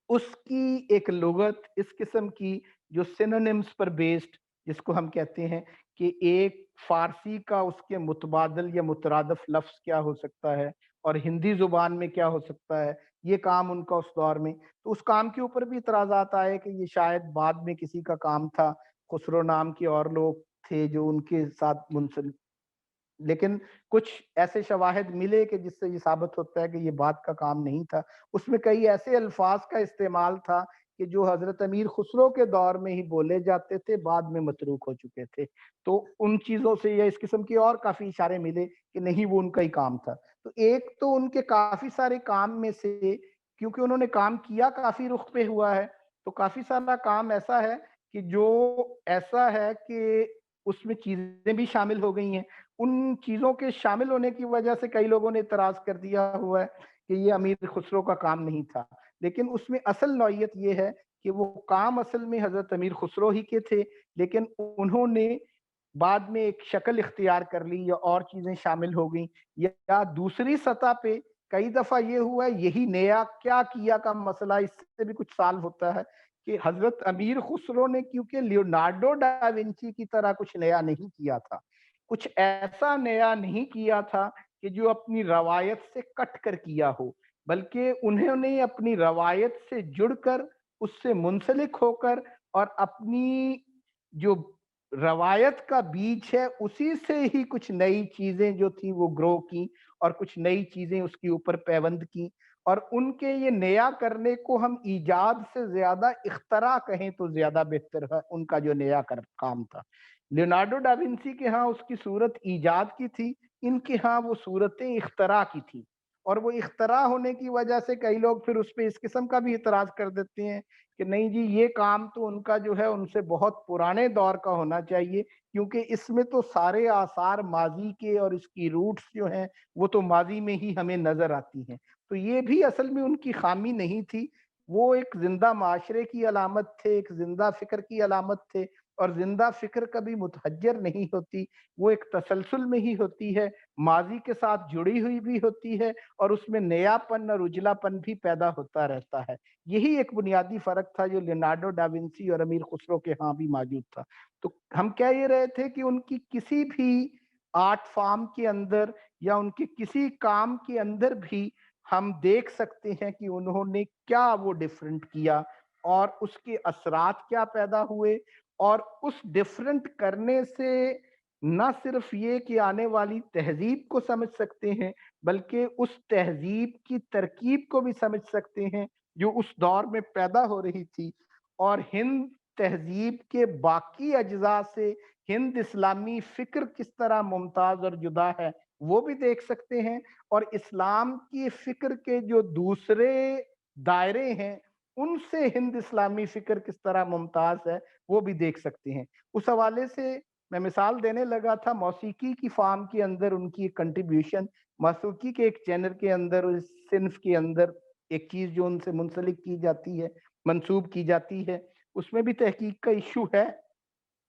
اس کی ایک لغت اس قسم کی جو سینونیمز پر بیسڈ, جس کو ہم کہتے ہیں کہ ایک فارسی کا اس کے متبادل یا مترادف لفظ کیا ہو سکتا ہے اور ہندی زبان میں کیا ہو سکتا ہے, یہ کام ان کا اس دور میں. تو اس کام کے اوپر بھی اعتراضات آئے کہ یہ شاید بعد میں کسی کا کام تھا, خسرو نام کے اور لوگ تھے جو ان کے ساتھ منسلک, لیکن کچھ ایسے شواہد ملے کہ جس سے یہ ثابت ہوتا ہے کہ یہ بات کا کام نہیں تھا. اس میں کئی ایسے الفاظ کا استعمال تھا کہ جو حضرت امیر خسرو کے دور میں ہی بولے جاتے تھے, بعد میں متروک ہو چکے تھے. تو ان چیزوں سے یا اس قسم کے اور کافی اشارے ملے کہ نہیں وہ ان کا ہی کام تھا. تو ایک تو ان کے کافی سارے کام میں سے, کیونکہ انہوں نے کام کیا کافی رخ پہ ہوا ہے, تو کافی سارا کام ایسا ہے کہ جو ایسا ہے کہ اس میں چیزیں بھی شامل ہو گئی ہیں. ان چیزوں کے شامل ہونے کی وجہ سے کئی لوگوں نے اعتراض کر دیا ہوا ہے کہ یہ امیر خسرو کا کام نہیں تھا, لیکن اس میں اصل نوعیت یہ ہے کہ وہ کام اصل میں حضرت امیر خسرو ہی کے تھے, لیکن انہوں نے بعد میں ایک شکل اختیار کر لی یا اور چیزیں شامل ہو گئیں, یا دوسری سطح پہ کئی دفعہ یہ ہوا ہے یہی نیا کیا کیا کا مسئلہ اس سے بھی کچھ سالو ہوتا ہے کہ حضرت امیر خسرو نے کیونکہ لیونارڈو ڈا ونچی کی طرح کچھ نیا نہیں کیا تھا, کچھ ایسا نیا نہیں کیا تھا کہ جو اپنی روایت سے کٹ کر کیا ہو, بلکہ انہوں نے اپنی روایت سے جڑ کر اس سے منسلک ہو کر اور اپنی جو روایت کا بیج ہے اسی سے ہی کچھ نئی چیزیں جو تھی وہ گرو کی اور کچھ نئی چیزیں اس کے اوپر پیوند کی, اور ان کے یہ نیا کرنے کو ہم ایجاد سے زیادہ اختراع کہیں تو زیادہ بہتر ہے. ان کا جو نیا کام تھا, لیونارڈو ڈاونسی کے ہاں اس کی صورت ایجاد کی تھی, ان کے ہاں وہ صورتیں اختراع کی تھی. اور وہ اختراع ہونے کی وجہ سے کئی لوگ پھر اس پہ اس قسم کا بھی اعتراض کر دیتے ہیں کہ نہیں جی یہ کام تو ان کا جو ہے ان سے بہت پرانے دور کا ہونا چاہیے, کیونکہ اس میں تو سارے آثار ماضی کے اور اس کی روٹس جو ہیں وہ تو ماضی میں ہی ہمیں نظر آتی ہیں. تو یہ بھی اصل میں ان کی خامی نہیں تھی, وہ ایک زندہ معاشرے کی علامت تھے, ایک زندہ فکر کی علامت تھے, اور زندہ فکر کبھی متحجر نہیں ہوتی, وہ ایک تسلسل میں ہی ہوتی ہے, ماضی کے ساتھ جڑی ہوئی بھی ہوتی ہے, اور اس میں نیا پن اور اجلا پن بھی پیدا ہوتا رہتا ہے. یہی ایک بنیادی فرق تھا جو لیونارڈو ڈاونسی اور امیر خسرو کے ہاں بھی موجود تھا. تو ہم کہہ یہ رہے تھے کہ ان کی کسی بھی آرٹ فارم کے اندر یا ان کے کسی کام کے اندر بھی ہم دیکھ سکتے ہیں کہ انہوں نے کیا وہ ڈیفرنٹ کیا, اور اس کے اثرات کیا پیدا ہوئے, اور اس ڈیفرنٹ کرنے سے نہ صرف یہ کہ آنے والی تہذیب کو سمجھ سکتے ہیں, بلکہ اس تہذیب کی ترکیب کو بھی سمجھ سکتے ہیں جو اس دور میں پیدا ہو رہی تھی, اور ہند تہذیب کے باقی اجزاء سے ہند اسلامی فکر کس طرح ممتاز اور جدا ہے وہ بھی دیکھ سکتے ہیں, اور اسلام کی فکر کے جو دوسرے دائرے ہیں ان سے ہند اسلامی فکر کس طرح ممتاز ہے وہ بھی دیکھ سکتے ہیں. اس حوالے سے میں مثال دینے لگا تھا موسیقی کی فارم کے اندر ان کی کنٹریبیوشن, موسیقی کے ایک جنر کے اندر, اس صنف کے اندر ایک چیز جو ان سے منسلک کی جاتی ہے, منسوب کی جاتی ہے, اس میں بھی تحقیق کا ایشو ہے,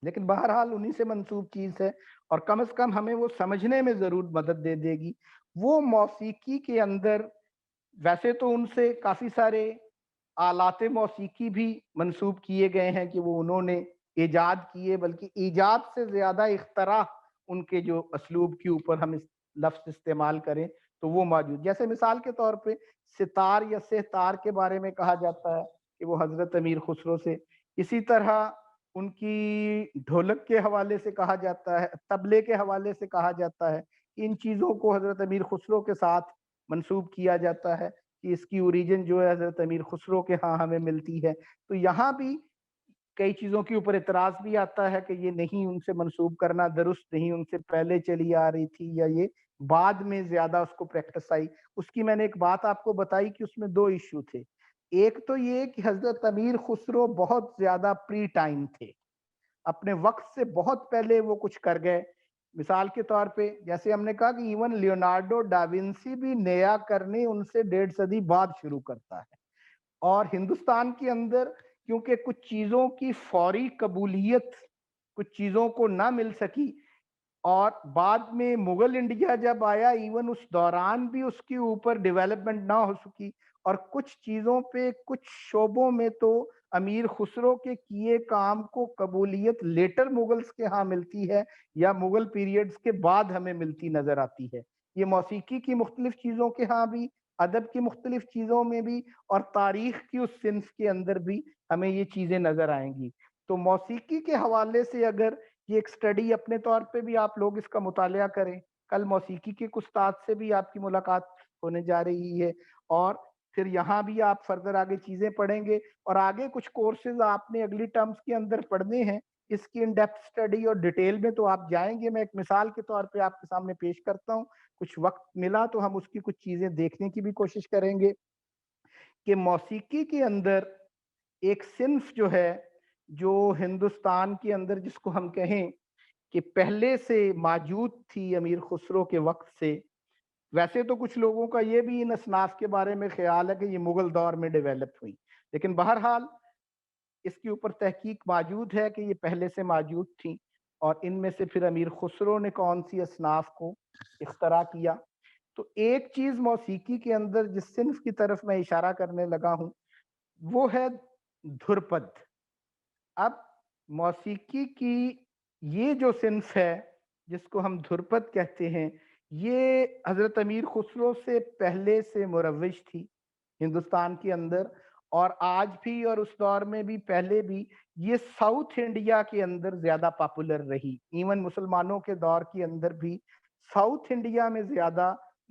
لیکن بہرحال انہی سے منسوب چیز ہے, اور کم از کم ہمیں وہ سمجھنے میں ضرور مدد دے دے گی. وہ موسیقی کے اندر ویسے تو ان سے کافی سارے آلات موسیقی بھی منسوب کیے گئے ہیں کہ وہ انہوں نے ایجاد کیے, بلکہ ایجاد سے زیادہ اختراع ان کے جو اسلوب کے اوپر ہم اس لفظ استعمال کریں تو وہ موجود. جیسے مثال کے طور پہ ستار یا سہتار کے بارے میں کہا جاتا ہے کہ وہ حضرت امیر خسرو سے, اسی طرح ان کی ڈھولک کے حوالے سے کہا جاتا ہے, طبلے کے حوالے سے کہا جاتا ہے, ان چیزوں کو حضرت امیر خسرو کے ساتھ منسوب کیا جاتا ہے کہ اس کی اوریجن جو ہے حضرت امیر خسرو کے ہاں ہمیں ملتی ہے. تو یہاں بھی کئی چیزوں کے اوپر اعتراض بھی آتا ہے کہ یہ نہیں ان سے منسوب کرنا درست نہیں, ان سے پہلے چلی آ رہی تھی یا یہ بعد میں زیادہ اس کو پریکٹس آئی. اس کی میں نے ایک بات آپ کو بتائی کہ اس میں دو ایشو تھے. ایک تو یہ کہ حضرت امیر خسرو بہت زیادہ پری ٹائم تھے, اپنے وقت سے بہت پہلے وہ کچھ کر گئے. مثال کے طور پہ جیسے ہم نے کہا کہ ایون لیونارڈو ڈاونسی بھی نیا کرنے ان سے 1.5 صدی بعد شروع کرتا ہے, اور ہندوستان کے اندر کیونکہ کچھ چیزوں کی فوری قبولیت کچھ چیزوں کو نہ مل سکی, اور بعد میں مغل انڈیا جب آیا ایون اس دوران بھی اس کے اوپر ڈیولپمنٹ نہ ہو سکی, اور کچھ چیزوں پہ کچھ شعبوں میں تو امیر خسرو کے کیے کام کو قبولیت لیٹر مغلز کے ہاں ملتی ہے یا مغل پیریڈز کے بعد ہمیں ملتی نظر آتی ہے. یہ موسیقی کی مختلف چیزوں کے ہاں بھی, ادب کی مختلف چیزوں میں بھی, اور تاریخ کی اس صنف کے اندر بھی ہمیں یہ چیزیں نظر آئیں گی. تو موسیقی کے حوالے سے اگر یہ ایک سٹڈی اپنے طور پہ بھی آپ لوگ اس کا مطالعہ کریں, کل موسیقی کے استاد سے بھی آپ کی ملاقات ہونے جا رہی ہے, اور پھر یہاں بھی آپ فردر آگے چیزیں پڑھیں گے, اور آگے کچھ کورسز آپ نے اگلی ٹرمز کے اندر پڑھنے ہیں, اس کی ان ڈیپتھ سٹڈی اور ڈیٹیل میں تو آپ جائیں گے. میں ایک مثال کے طور پہ آپ کے سامنے پیش کرتا ہوں, کچھ وقت ملا تو ہم اس کی کچھ چیزیں دیکھنے کی بھی کوشش کریں گے کہ موسیقی کے اندر ایک صنف جو ہے جو ہندوستان کے اندر جس کو ہم کہیں کہ پہلے سے موجود تھی امیر خسرو کے وقت سے. ویسے تو کچھ لوگوں کا یہ بھی ان اصناف کے بارے میں خیال ہے کہ یہ مغل دور میں ڈیولپ ہوئی, لیکن بہرحال اس کے اوپر تحقیق موجود ہے کہ یہ پہلے سے موجود تھی, اور ان میں سے پھر امیر خسرو نے کون سی اصناف کو اختراع کیا. تو ایک چیز موسیقی کے اندر جس صنف کی طرف میں اشارہ کرنے لگا ہوں وہ ہے دھرپد. اب موسیقی کی یہ جو صنف ہے جس کو ہم دھرپد کہتے ہیں, یہ حضرت امیر خسرو سے پہلے سے مروج تھی ہندوستان کے اندر, اور آج بھی اور اس دور میں بھی پہلے بھی یہ ساؤتھ انڈیا کے اندر زیادہ پاپولر رہی. ایون مسلمانوں کے دور کے اندر بھی ساؤتھ انڈیا میں زیادہ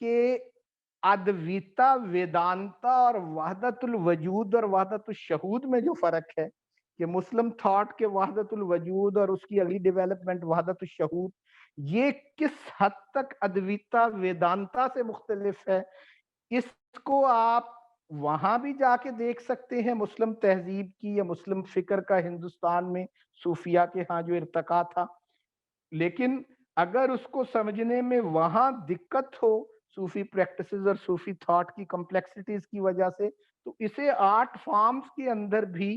کہ ادویتا ویدانتا اور وحدت الوجود اور وحدت الشہود میں جو فرق ہے کہ مسلم تھاٹ کے وحدت الوجود اور اس کی اگلی ڈیولپمنٹ وحدت الشہود، یہ کس حد تک ادویتا ویدانتا سے مختلف ہے، اس کو آپ وہاں بھی جا کے دیکھ سکتے ہیں مسلم تہذیب کی یا مسلم فکر کا ہندوستان میں صوفیہ کے ہاں جو ارتقا تھا. لیکن اگر اس کو سمجھنے میں وہاں دقت ہو صوفی پریکٹسز اور صوفی تھاٹ کی کمپلیکسٹیز کی وجہ سے، تو اسے آرٹ فارمز کے اندر بھی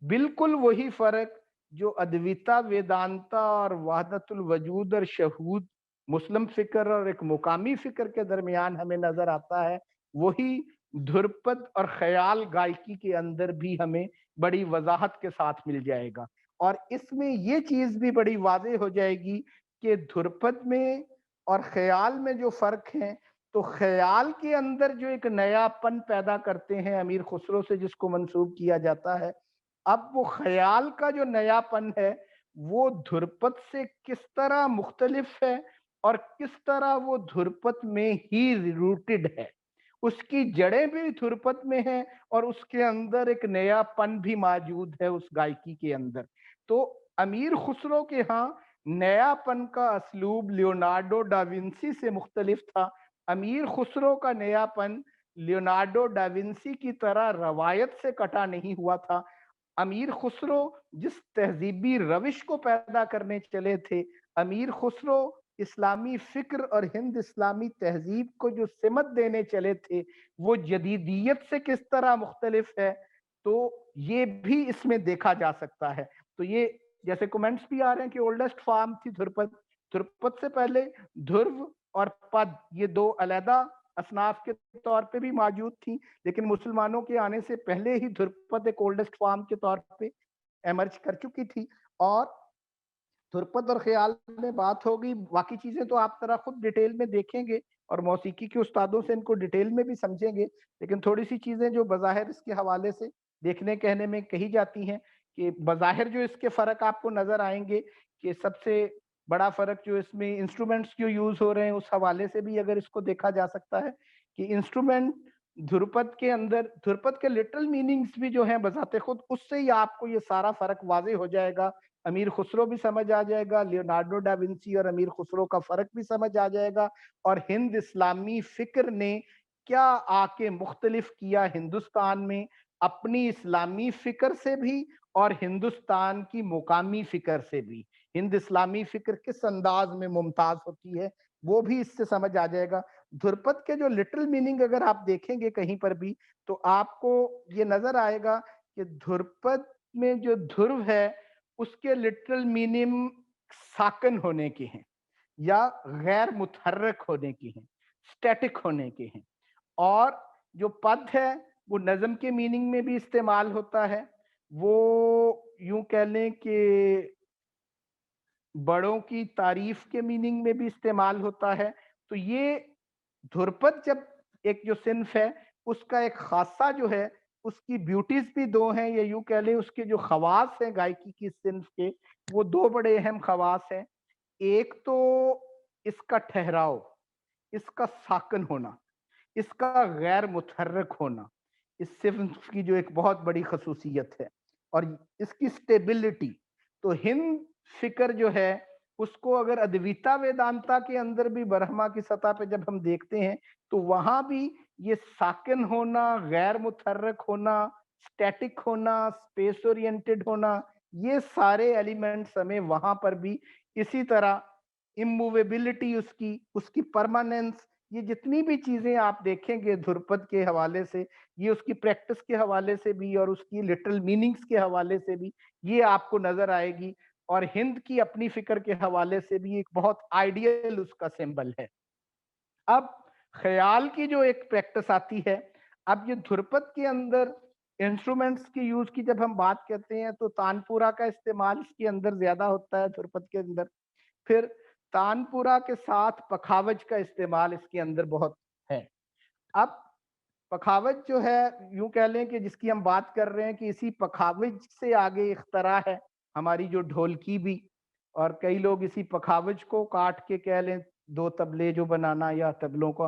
بالکل وہی فرق جو ادویتا ویدانتا اور وحدت الوجود اور شہود مسلم فکر اور ایک مقامی فکر کے درمیان ہمیں نظر آتا ہے، وہی دھرپد اور خیال گائکی کے اندر بھی ہمیں بڑی وضاحت کے ساتھ مل جائے گا. اور اس میں یہ چیز بھی بڑی واضح ہو جائے گی کہ دھرپد میں اور خیال میں جو فرق ہیں، تو خیال کے اندر جو ایک نیا پن پیدا کرتے ہیں امیر خسرو سے جس کو منسوب کیا جاتا ہے، اب وہ خیال کا جو نیا پن ہے وہ دھرپد سے کس طرح مختلف ہے اور کس طرح وہ دھرپد میں ہی روٹڈ ہے، اس کی جڑیں بھی دھرپد میں ہیں اور اس کے اندر ایک نیا پن بھی موجود ہے اس گائکی کے اندر. تو امیر خسرو کے ہاں نیا پن کا اسلوب لیونارڈو ڈاونسی سے مختلف تھا. امیر خسرو کا نیا پن لیونارڈو ڈاونسی کی طرح روایت سے کٹا نہیں ہوا تھا. امیر خسرو جس تہذیبی روش کو پیدا کرنے چلے تھے، امیر خسرو اسلامی فکر اور ہند اسلامی تہذیب کو جو سمت دینے چلے تھے، وہ جدیدیت سے کس طرح مختلف ہے، تو یہ بھی اس میں دیکھا جا سکتا ہے. تو یہ جیسے کومنٹس بھی آ رہے ہیں کہ اولڈسٹ فارم تھی دھرپد، دھرپد سے پہلے دھرو اور پد یہ دو علیحدہ اصناف کے طور پہ بھی موجود تھیں، لیکن مسلمانوں کے آنے سے پہلے ہی دھرپد ایک اولڈسٹ فارم کے طور پہ ایمرج کر چکی تھی. اور دھرپد اور خیال میں بات ہوگی، باقی چیزیں تو آپ ذرا خود ڈیٹیل میں دیکھیں گے اور موسیقی کے استادوں سے ان کو ڈیٹیل میں بھی سمجھیں گے، لیکن تھوڑی سی چیزیں جو بظاہر اس کے حوالے سے دیکھنے کہنے میں کہی جاتی ہیں کہ بظاہر جو اس کے فرق آپ کو نظر آئیں گے کہ سب سے بڑا فرق جو اس میں انسٹرومنٹس جو یوز ہو رہے ہیں اس حوالے سے بھی اگر اس کو دیکھا جا سکتا ہے کہ انسٹرومنٹ دھرپد کے اندر، دھرپد کے لٹرل میننگز بھی جو ہیں بذات خود، اس سے ہی آپ کو یہ سارا فرق واضح ہو جائے گا. امیر خسرو بھی سمجھ آ جائے گا، لیونارڈو ڈا ونسی اور امیر خسرو کا فرق بھی سمجھ آ جائے گا، اور ہند اسلامی فکر نے کیا آ کے مختلف کیا ہندوستان میں اپنی اسلامی فکر سے بھی اور ہندوستان کی مقامی فکر سے بھی. ہند اسلامی فکر کس انداز میں ممتاز ہوتی ہے وہ بھی اس سے سمجھ آ جائے گا. دھرپد کے جو لٹرل میننگ اگر آپ دیکھیں گے کہیں پر بھی تو آپ کو یہ نظر آئے گا کہ دھرپد میں جو دھرو ہے اس کے لٹرل میننگ ساکن ہونے کے ہیں یا غیر متحرک ہونے کے ہیں، سٹیٹک ہونے کے ہیں. اور جو پد ہے وہ نظم کے میننگ میں بھی استعمال ہوتا ہے، وہ یوں کہہ لیں کہ بڑوں کی تعریف کے میننگ میں بھی استعمال ہوتا ہے. تو یہ دھرپد جب ایک جو صنف ہے اس کا ایک خاصہ جو ہے اس کی بیوٹیز بھی دو ہیں، یا یوں کہہ لیں اس کے جو خواص ہیں گائکی کی صنف کے، وہ دو بڑے اہم خواص ہیں. ایک تو اس کا ٹھہراؤ، اس کا ساکن ہونا، اس کا غیر متحرک ہونا، اس صنف کی جو ایک بہت بڑی خصوصیت ہے، اور اس کی سٹیبلٹی. تو ہند فکر جو ہے اس کو اگر ادویتا ویدانتا کے اندر بھی برہما کی سطح پہ جب ہم دیکھتے ہیں تو وہاں بھی یہ ساکن ہونا، غیر متحرک ہونا، سٹیٹک ہونا، اسپیس اورینٹڈ ہونا، یہ سارے ایلیمنٹس ہمیں وہاں پر بھی اسی طرح اموویبلٹی، اس کی پرماننس، یہ جتنی بھی چیزیں آپ دیکھیں گے دھرپد کے حوالے سے، یہ اس کی پریکٹس کے حوالے سے بھی اور اس کی لٹرل میننگز کے حوالے سے بھی یہ آپ کو نظر آئے گی. اور ہند کی اپنی فکر کے حوالے سے بھی ایک بہت آئیڈیل اس کا سمبل ہے. اب خیال کی جو ایک پریکٹس آتی ہے، اب یہ دھرپد کے اندر انسٹرومنٹس کی یوز کی جب ہم بات کرتے ہیں تو تانپورا کا استعمال اس کے اندر زیادہ ہوتا ہے دھرپد کے اندر. پھر تانپورا کے ساتھ پکھاوج کا استعمال اس کے اندر بہت ہے. اب پکھاوج جو ہے یوں کہہ لیں کہ جس کی ہم بات کر رہے ہیں کہ اسی پکھاوج سے آگے اختراع ہے ہماری جو ڈھولکی بھی، اور کئی لوگ اسی پکھاوج کو کاٹ کے کہہ لیں دو تبلے جو بنانا یا تبلوں کا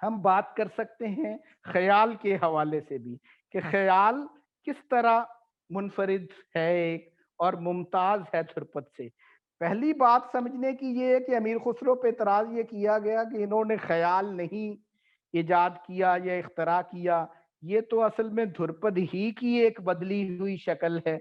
ہم بات کر سکتے ہیں خیال کے حوالے سے بھی کہ خیال کس طرح منفرد ہے ایک اور ممتاز ہے دھرپد سے. پہلی بات سمجھنے کی یہ ہے کہ امیر خسرو پہ اعتراض یہ کیا گیا کہ انہوں نے خیال نہیں ایجاد کیا یا اختراع کیا، یہ تو اصل میں دھرپد ہی کی ایک بدلی ہوئی شکل ہے.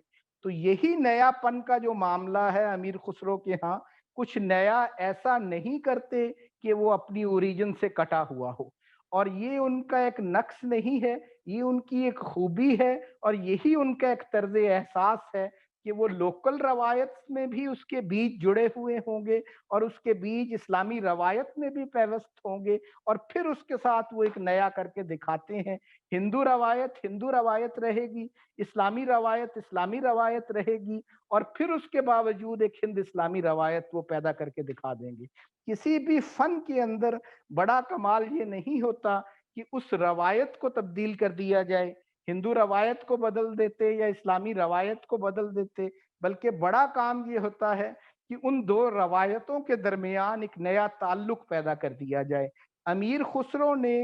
تو یہی نیا پن کا جو معاملہ ہے امیر خسرو کے ہاں، کچھ نیا ایسا نہیں کرتے کہ وہ اپنی اوریجن سے کٹا ہوا ہو، اور یہ ان کا ایک نقص نہیں ہے، یہ ان کی ایک خوبی ہے، اور یہی ان کا ایک طرز احساس ہے کہ وہ لوکل روایت میں بھی اس کے بیج جڑے ہوئے ہوں گے اور اس کے بیج اسلامی روایت میں بھی پیوست ہوں گے، اور پھر اس کے ساتھ وہ ایک نیا کر کے دکھاتے ہیں. ہندو روایت رہے گی، اسلامی روایت رہے گی، اور پھر اس کے باوجود ایک ہند اسلامی روایت وہ پیدا کر کے دکھا دیں گے. کسی بھی فن کے اندر بڑا کمال یہ نہیں ہوتا کہ اس روایت کو تبدیل کر دیا جائے، ہندو روایت کو بدل دیتے یا اسلامی روایت کو بدل دیتے، بلکہ بڑا کام یہ ہوتا ہے کہ ان دو روایتوں کے درمیان ایک نیا تعلق پیدا کر دیا جائے. امیر خسرو نے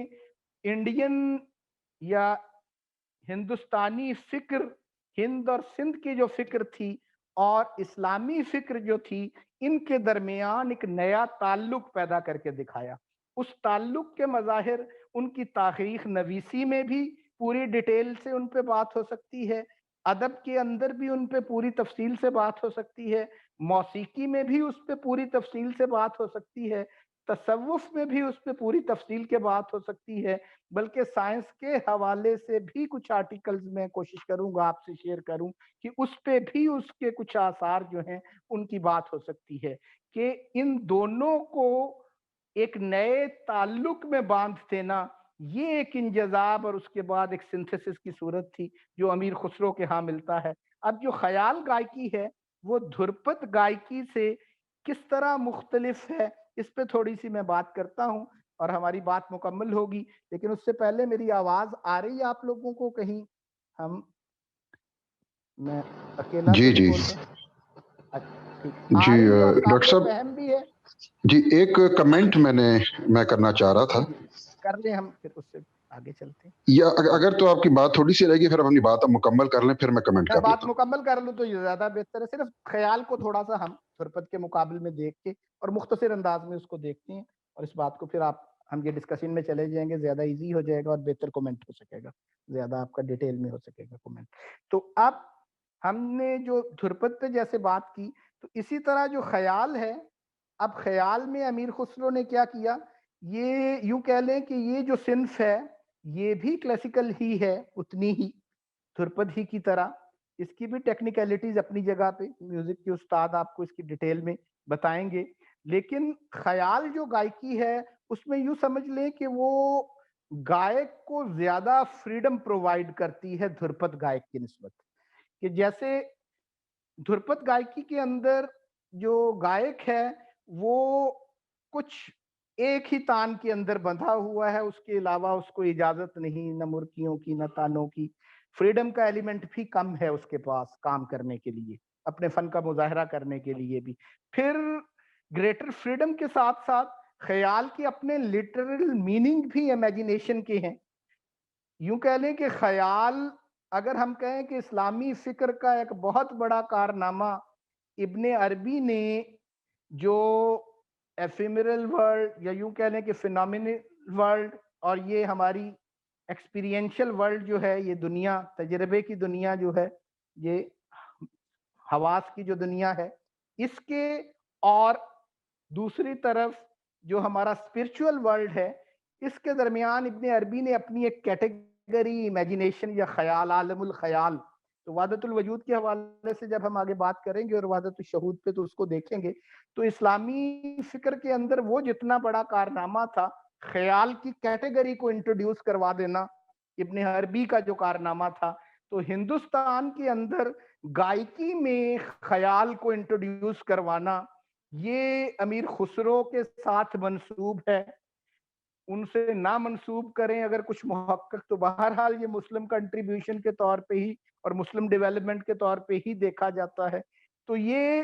انڈین یا ہندوستانی فکر، ہند اور سندھ کی جو فکر تھی اور اسلامی فکر جو تھی، ان کے درمیان ایک نیا تعلق پیدا کر کے دکھایا. اس تعلق کے مظاہر ان کی تاریخ نویسی میں بھی پوری ڈیٹیل سے ان پہ بات ہو سکتی ہے، ادب کے اندر بھی ان پہ پوری تفصیل سے بات ہو سکتی ہے، موسیقی میں بھی اس پہ پوری تفصیل سے بات ہو سکتی ہے، تصوف میں بھی اس پہ پوری تفصیل کے بات ہو سکتی ہے، بلکہ سائنس کے حوالے سے بھی کچھ آرٹیکلز میں کوشش کروں گا آپ سے شیئر کروں کہ اس پہ بھی اس کے کچھ آثار جو ہیں ان کی بات ہو سکتی ہے کہ ان دونوں کو ایک نئے تعلق میں باندھ دینا، یہ ایک انجذاب اور اس کے بعد ایک سنتھسس کی صورت تھی جو امیر خسرو کے ہاں ملتا ہے. اب جو خیال گائکی ہے وہ دھرپد گائکی سے کس طرح مختلف ہے، اس پہ تھوڑی سی میں بات کرتا ہوں اور ہماری بات مکمل ہوگی. لیکن اس سے پہلے میری آواز آ رہی ہے آپ لوگوں کو؟ کہیں میں اکیلا تو نہیں بول رہا؟ جی ڈاکٹر صاحب فہم بھی ہے جی. ایک کمنٹ میں کرنا چاہ رہا تھا، کر لیں ہم پھر اس سے آگے چلتے ہیں. یا اگر تو آپ کی بات تھوڑی سی رہے گی پھر اپنی بات مکمل کر لیں، پھر میں کمنٹ کر بات لیتا ہوں. مکمل کر لوں تو یہ زیادہ بہتر ہے. صرف خیال کو تھوڑا سا ہم دھرپد کے مقابل میں دیکھ کے اور مختصر انداز میں اس کو دیکھتے ہیں، اور اس بات کو پھر ہم یہ ڈسکشن میں چلے جائیں گے، زیادہ ایزی ہو جائے گا اور بہتر کومنٹ ہو سکے گا، زیادہ آپ کا ڈیٹیل میں ہو سکے گا کومنٹ. تو اب ہم نے جو دھرپد پہ جیسے بات کی، تو اسی طرح جو خیال ہے، اب خیال میں امیر خسرو نے کیا کیا، یہ یوں کہہ لیں کہ یہ جو صنف ہے یہ بھی کلاسیکل ہی ہے اتنی ہی، دھرپد ہی کی طرح. اس کی بھی ٹیکنیکلٹیز اپنی جگہ پہ، میوزک کے استاد آپ کو اس کی ڈیٹیل میں بتائیں گے. لیکن خیال جو گائکی ہے اس میں یوں سمجھ لیں کہ وہ گائک کو زیادہ فریڈم پرووائڈ کرتی ہے دھرپد گائک کی نسبت. کہ جیسے دھرپد گائکی کے اندر جو گائک ہے وہ کچھ ایک ہی تان کے اندر بندھا ہوا ہے، اس کے علاوہ اس کو اجازت نہیں نہ مرکیوں کی نہ تانوں کی. فریڈم کا ایلیمنٹ بھی کم ہے اس کے پاس کام کرنے کے لیے، اپنے فن کا مظاہرہ کرنے کے لیے بھی. پھر گریٹر فریڈم کے ساتھ ساتھ خیال کے اپنے لٹرل میننگ بھی امیجنیشن کے ہیں. یوں کہہ لیں کہ خیال، اگر ہم کہیں کہ اسلامی فکر کا ایک بہت بڑا کارنامہ ابن عربی نے جو ایفیمرل ورلڈ یا یوں کہہ لیں کہ فینومینل ورلڈ اور یہ ہماری ایکسپیرینشل ورلڈ جو ہے، یہ دنیا، تجربے کی دنیا جو ہے، یہ حواس کی جو دنیا ہے، اس کے اور دوسری طرف جو ہمارا اسپرچول ورلڈ ہے، اس کے درمیان ابن عربی نے اپنی ایک کیٹیگری امیجنیشن یا خیال، عالم الخیال. تو وحدت الوجود کے حوالے سے جب ہم آگے بات کریں گے اور وحدت الشہود پہ تو اس کو دیکھیں گے، تو اسلامی فکر کے اندر وہ جتنا بڑا کارنامہ تھا خیال کی کیٹیگری کو انٹروڈیوس کروا دینا، ابن عربی کا جو کارنامہ تھا، تو ہندوستان کے اندر گائکی میں خیال کو انٹروڈیوس کروانا یہ امیر خسرو کے ساتھ منسوب ہے. ان سے نہ منسوب کریں اگر کچھ محقق تو بہرحال یہ مسلم کنٹریبیوشن کے طور پہ ہی اور مسلم ڈیولپمنٹ کے طور پہ ہی دیکھا جاتا ہے. تو یہ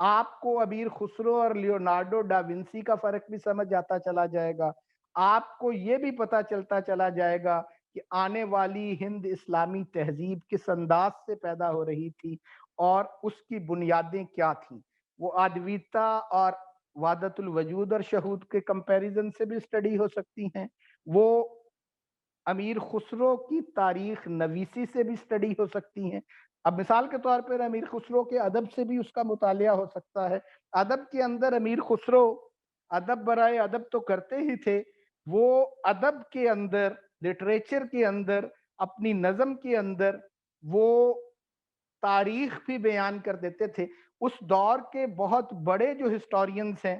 آپ کو امیر خسرو اور لیونارڈو ڈا ونسی کا فرق بھی سمجھ جاتا چلا جائے گا. آپ کو یہ بھی پتا چلتا چلا جائے گا کہ آنے والی ہند اسلامی تہذیب کس انداز سے پیدا ہو رہی تھی اور اس کی بنیادیں کیا تھیں. وہ آدویتا اور وحدت الوجود اور شہود کے کمپیریزن سے بھی اسٹڈی ہو سکتی ہیں. وہ امیر خسرو کی تاریخ نویسی سے بھی اسٹڈی ہو سکتی ہیں. اب مثال کے طور پر امیر خسرو کے ادب سے بھی اس کا مطالعہ ہو سکتا ہے. ادب کے اندر امیر خسرو ادب برائے ادب تو کرتے ہی تھے، وہ ادب کے اندر، لٹریچر کے اندر، اپنی نظم کے اندر وہ تاریخ بھی بیان کر دیتے تھے. اس دور کے بہت بڑے جو ہسٹورینز ہیں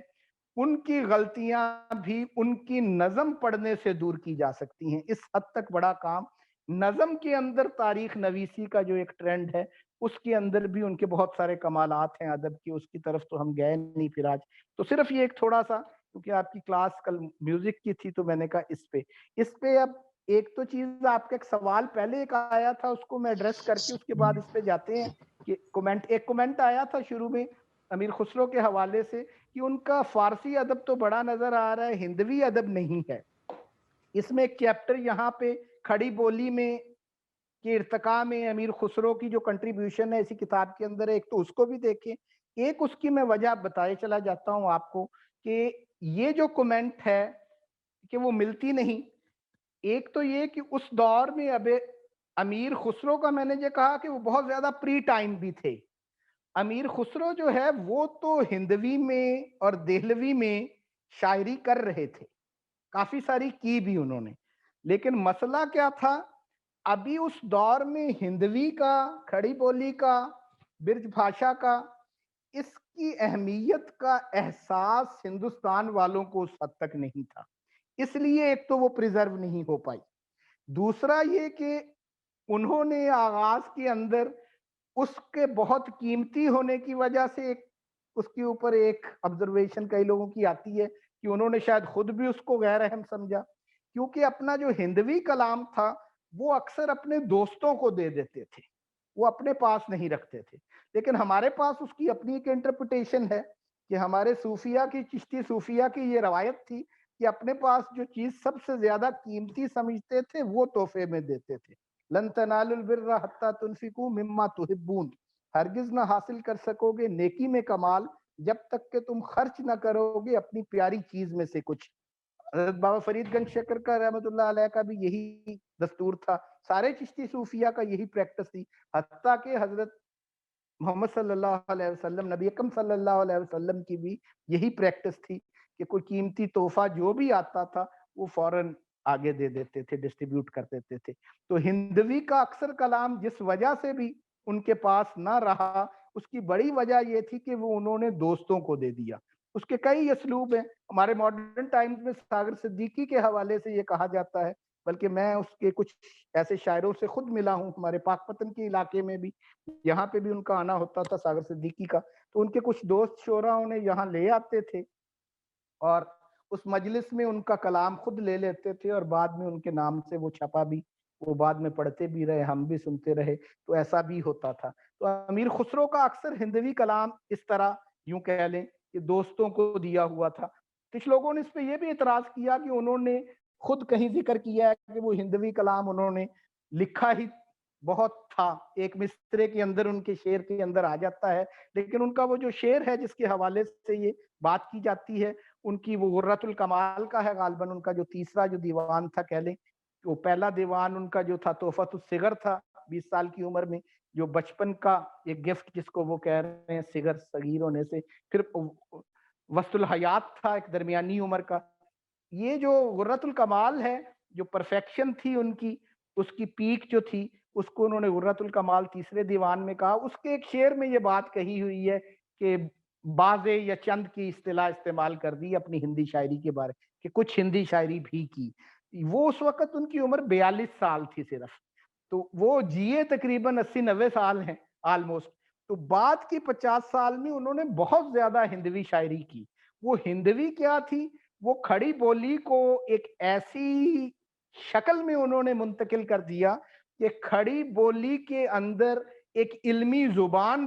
ان کی غلطیاں بھی ان کی نظم پڑھنے سے دور کی جا سکتی ہیں. اس حد تک بڑا کام نظم کے اندر تاریخ نویسی کا جو ایک ٹرینڈ ہے اس کے اندر بھی ان کے بہت سارے کمالات ہیں ادب کی. اس کی طرف تو ہم گئے نہیں پھر آج. تو صرف یہ ایک تھوڑا سا، کیونکہ آپ کی کلاس کل میوزک کی تھی تو میں نے کہا اس پہ اب ایک تو چیز، آپ کا ایک سوال پہلے ایک آیا تھا، اس کو میں ایڈریس کر کے اس کے بعد اس پہ جاتے ہیں کہ ایک کومنٹ آیا تھا شروع میں امیر خسرو کے حوالے سے کہ ان کا فارسی ادب تو بڑا نظر آ رہا ہے، ہندوی ادب نہیں ہے. اس میں ایک چیپٹر یہاں پہ کھڑی بولی میں کہ ارتقاء میں امیر خسرو کی جو کنٹریبیوشن ہے اسی کتاب کے اندر ہے، ایک تو اس کو بھی دیکھیں. ایک اس کی میں وجہ بتائے چلا جاتا ہوں آپ کو کہ یہ جو کومنٹ ہے کہ وہ ملتی نہیں. ایک تو یہ کہ اس دور میں اب امیر خسرو کا میں نے یہ کہا کہ وہ بہت زیادہ پری ٹائم بھی تھے. امیر خسرو جو ہے وہ تو ہندوی میں اور دہلوی میں شاعری کر رہے تھے، کافی ساری کی بھی انہوں نے، لیکن مسئلہ کیا تھا، ابھی اس دور میں ہندوی کا، کھڑی بولی کا، برج بھاشا کا، اس کی اہمیت کا احساس ہندوستان والوں کو اس حد تک نہیں تھا. اس لیے ایک تو وہ پریزرو نہیں ہو پائی. دوسرا یہ کہ انہوں نے آغاز کے اندر اس کے بہت قیمتی ہونے کی وجہ سے اس کے اوپر ایک آبزرویشن کئی لوگوں کی آتی ہے کہ انہوں نے شاید خود بھی اس کو غیر اہم سمجھا، کیونکہ اپنا جو ہندوی کلام تھا وہ اکثر اپنے دوستوں کو دے دیتے تھے، وہ اپنے پاس نہیں رکھتے تھے. لیکن ہمارے پاس اس کی اپنی ایک انٹرپریٹیشن ہے کہ ہمارے صوفیہ کی، چشتی صوفیہ کی یہ روایت تھی کہ اپنے پاس جو چیز سب سے زیادہ قیمتی سمجھتے تھے وہ تحفے میں دیتے تھے. لن تنالوا البر حتی تنفقوا مما تحبون، ہرگز نہ حاصل کر سکو گے نیکی میں کمال جب تک کہ تم خرچ نہ کرو گے اپنی پیاری چیز میں سے کچھ. حضرت بابا فرید گنج شکر کا رحمۃ اللہ علیہ کا بھی یہی دستور تھا، سارے چشتی صوفیہ کا یہی پریکٹس تھی، حتیٰ کہ حضرت محمد صلی اللہ علیہ وسلم، نبی اکرم صلی اللہ علیہ وسلم کی بھی یہی پریکٹس تھی کہ کوئی قیمتی تحفہ جو بھی آتا تھا وہ فوراً آگے دے دیتے تھے، ڈسٹریبیوٹ کر دیتے تھے. تو ہندوی کا اکثر کلام جس وجہ سے بھی ان کے پاس نہ رہا، اس کی بڑی وجہ یہ تھی کہ وہ انہوں نے دوستوں کو دے دیا. اس کے کئی اسلوب ہیں. ہمارے ماڈرن ٹائمز میں ساگر صدیقی کے حوالے سے یہ کہا جاتا ہے، بلکہ میں اس کے کچھ ایسے شاعروں سے خود ملا ہوں، ہمارے پاک پتن کے علاقے میں بھی، یہاں پہ بھی ان کا آنا ہوتا تھا ساگر صدیقی کا. تو ان کے کچھ دوست شعراء انہیں یہاں لے آتے تھے اور اس مجلس میں ان کا کلام خود لے لیتے تھے اور بعد میں ان کے نام سے وہ چھپا بھی، وہ بعد میں پڑھتے بھی رہے، ہم بھی سنتے رہے. تو ایسا بھی ہوتا تھا. تو امیر خسرو کا اکثر ہندوی کلام اس طرح یوں کہہ لیں کہ دوستوں کو دیا ہوا تھا. کچھ لوگوں نے اس پہ یہ بھی اعتراض کیا کہ انہوں نے خود کہیں ذکر کیا ہے کہ وہ ہندوی کلام انہوں نے لکھا ہی بہت تھا، ایک مصرے کے اندر ان کے شعر کے اندر آ جاتا ہے، لیکن ان کا وہ جو شعر ہے جس کے حوالے سے یہ بات کی جاتی ہے ان کی وہ غرۃ الکمال کا ہے، غالباً ان کا جو تیسرا جو دیوان تھا کہہ لیں، وہ پہلا دیوان ان کا جو تھا تحفۃ الصغر تھا، 20 سال کی عمر میں جو بچپن کا ایک گفٹ جس کو وہ کہہ رہے ہیں صغر، صغیر ہونے سے. پھر وسط الحیات تھا ایک درمیانی عمر کا. یہ جو غرۃ الکمال ہے، جو پرفیکشن تھی ان کی، اس کی پیک جو تھی، اس کو انہوں نے غرۃ الکمال تیسرے دیوان میں کہا. اس کے ایک شعر میں یہ بات کہی ہوئی ہے کہ بازے یا چند کی اصطلاح استعمال کر دی اپنی ہندی شاعری کے بارے کہ کچھ ہندی شاعری بھی کی. وہ اس وقت ان کی عمر 42 سال تھی صرف، تو وہ جیے تقریباً 80-90 سال ہیں آلموسٹ. تو بعد کی 50 سال میں انہوں نے بہت زیادہ ہندوی شاعری کی. وہ ہندوی کیا تھی، وہ کھڑی بولی کو ایک ایسی شکل میں انہوں نے منتقل کر دیا کہ کھڑی بولی کے اندر ایک علمی زبان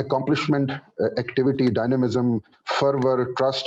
accomplishment, activity, dynamism, fervor, trust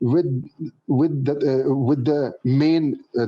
with the main